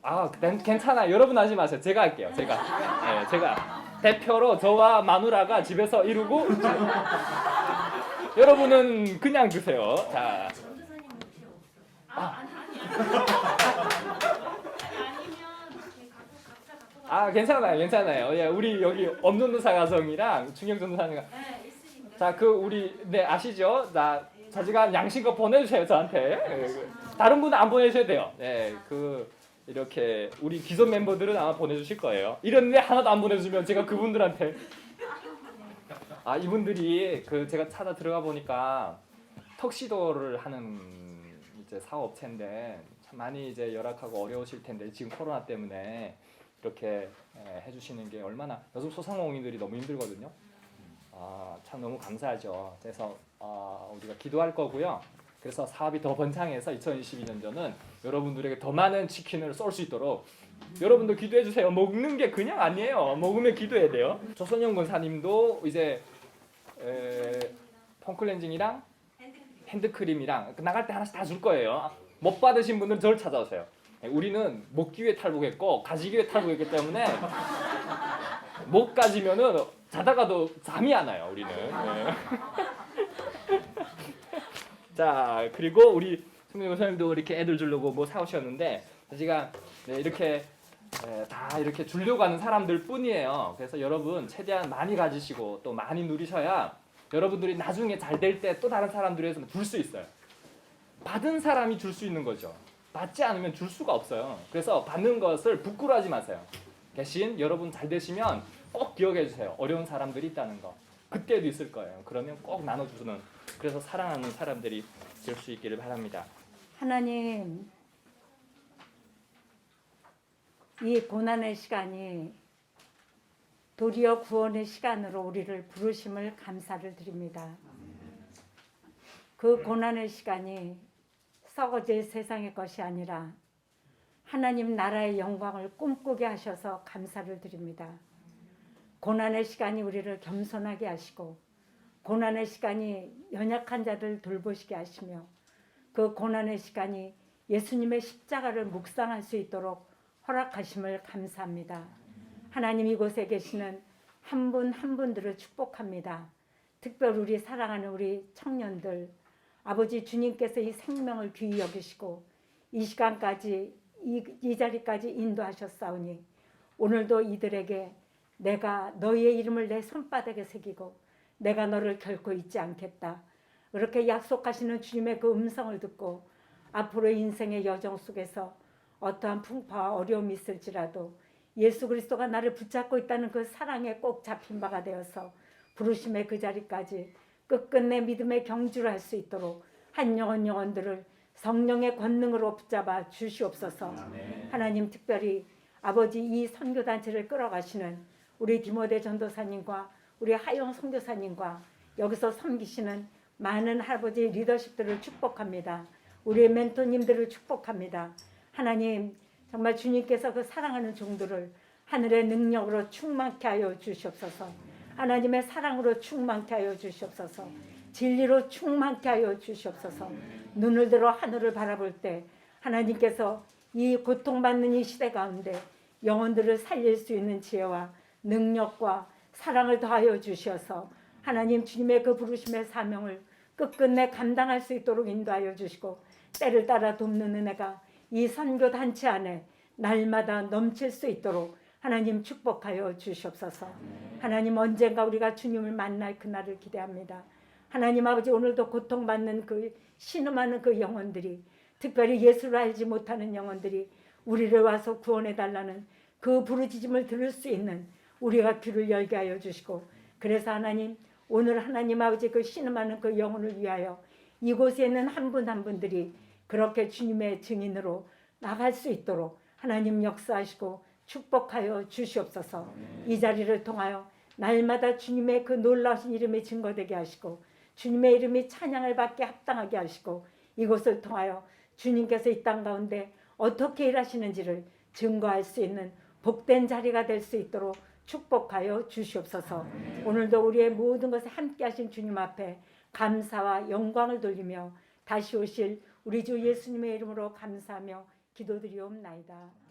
괜찮아요. 여러분 하지 마세요. 제가 할게요. 제가 대표로 저와 마누라가 집에서 이루고 여러분은 그냥 드세요. 자, 전도사님 혹시 없어? 아니면 이렇게 각자 갖고 가. 괜찮아요. 예, 우리 여기 엄전도사 가정이랑 충격 전도사님과 네, 있으니까. 자, 우리 아시죠? 자지가 양심껏 보내주세요 저한테. 다른 분은 안 보내셔도 돼요. 네, 이렇게 우리 기존 멤버들은 아마 보내주실 거예요. 이런데 하나도 안 보내주면 제가 그분들한테 이분들이 제가 찾아 들어가 보니까 턱시도를 하는 이제 사업체인데 참 많이 이제 열악하고 어려우실 텐데 지금 코로나 때문에 이렇게 해주시는 게 얼마나 요즘 소상공인들이 너무 힘들거든요. 참 너무 감사하죠. 그래서 우리가 기도할 거고요. 그래서 사업이 더 번창해서 2022년도는 여러분들에게 더 많은 치킨을 쏠 수 있도록 여러분도 기도해 주세요. 먹는 게 그냥 아니에요. 먹으면 기도해야 돼요. 조선영 권사님도 이제 폼클렌징이랑 핸드크림이랑 나갈 때 하나씩 다 줄 거예요. 못 받으신 분들은 저를 찾아오세요. 우리는 먹기 위해 탈북했고 가지기 위해 탈북했기 때문에 못 가지면은 자다가도 잠이 안 와요. 우리는. 네. 자, 그리고 우리 성경 선생님도 이렇게 애들 주려고 뭐 사오셨는데 제가 이렇게 다 이렇게 주려고 하는 사람들 뿐이에요. 그래서 여러분 최대한 많이 가지시고 또 많이 누리셔야 여러분들이 나중에 잘 될 때 또 다른 사람들에서 줄 수 있어요. 받은 사람이 줄 수 있는 거죠. 받지 않으면 줄 수가 없어요. 그래서 받는 것을 부끄러워하지 마세요. 대신 여러분 잘 되시면 꼭 기억해 주세요. 어려운 사람들이 있다는 거. 그때도 있을 거예요. 그러면 꼭 나눠주는, 그래서 사랑하는 사람들이 될 수 있기를 바랍니다. 하나님, 이 고난의 시간이 도리어 구원의 시간으로 우리를 부르심을 감사를 드립니다. 그 고난의 시간이 썩어질 세상의 것이 아니라 하나님 나라의 영광을 꿈꾸게 하셔서 감사를 드립니다. 고난의 시간이 우리를 겸손하게 하시고 고난의 시간이 연약한 자들 돌보시게 하시며 그 고난의 시간이 예수님의 십자가를 묵상할 수 있도록 허락하심을 감사합니다. 하나님 이곳에 계시는 한 분 한 분들을 축복합니다. 특별히 우리 사랑하는 우리 청년들, 아버지 주님께서 이 생명을 귀히 여기시고 이 시간까지 이 자리까지 인도하셨사오니 오늘도 이들에게 내가 너희의 이름을 내 손바닥에 새기고 내가 너를 결코 잊지 않겠다. 그렇게 약속하시는 주님의 그 음성을 듣고 앞으로의 인생의 여정 속에서 어떠한 풍파와 어려움이 있을지라도 예수 그리스도가 나를 붙잡고 있다는 그 사랑에 꼭 잡힌 바가 되어서 부르심의 그 자리까지 끝끝내 믿음의 경주를 할 수 있도록 한 영혼들을 성령의 권능으로 붙잡아 주시옵소서. 하나님 특별히 아버지 이 선교단체를 끌어가시는 우리 디모데 전도사님과 우리 하영 선교사님과 여기서 섬기시는 많은 할아버지 리더십들을 축복합니다. 우리의 멘토님들을 축복합니다. 하나님 정말 주님께서 그 사랑하는 종들을 하늘의 능력으로 충만케 하여 주시옵소서. 하나님의 사랑으로 충만케 하여 주시옵소서. 진리로 충만케 하여 주시옵소서. 눈을 들어 하늘을 바라볼 때 하나님께서 이 고통받는 이 시대 가운데 영혼들을 살릴 수 있는 지혜와 능력과 사랑을 더하여 주셔서 하나님 주님의 그 부르심의 사명을 끝끝내 감당할 수 있도록 인도하여 주시고 때를 따라 돕는 은혜가 이 선교 단체 안에 날마다 넘칠 수 있도록 하나님 축복하여 주시옵소서. 하나님 언젠가 우리가 주님을 만날 그날을 기대합니다. 하나님 아버지 오늘도 고통받는 그 신음하는 그 영혼들이 특별히 예수를 알지 못하는 영혼들이 우리를 와서 구원해 달라는 그 부르짖음을 들을 수 있는 우리가 귀를 열게 하여 주시고 그래서 하나님 오늘 하나님 아버지 그 신음하는 그 영혼을 위하여 이곳에 있는 한 분 한 분들이 그렇게 주님의 증인으로 나갈 수 있도록 하나님 역사하시고 축복하여 주시옵소서. 이 자리를 통하여 날마다 주님의 그 놀라우신 이름이 증거되게 하시고 주님의 이름이 찬양을 받게 합당하게 하시고 이곳을 통하여 주님께서 이 땅 가운데 어떻게 일하시는지를 증거할 수 있는 복된 자리가 될 수 있도록 축복하여 주시옵소서. 오늘도 우리의 모든 것에 함께 하신 주님 앞에 감사와 영광을 돌리며 다시 오실 우리 주 예수님의 이름으로 감사하며 기도드리옵나이다.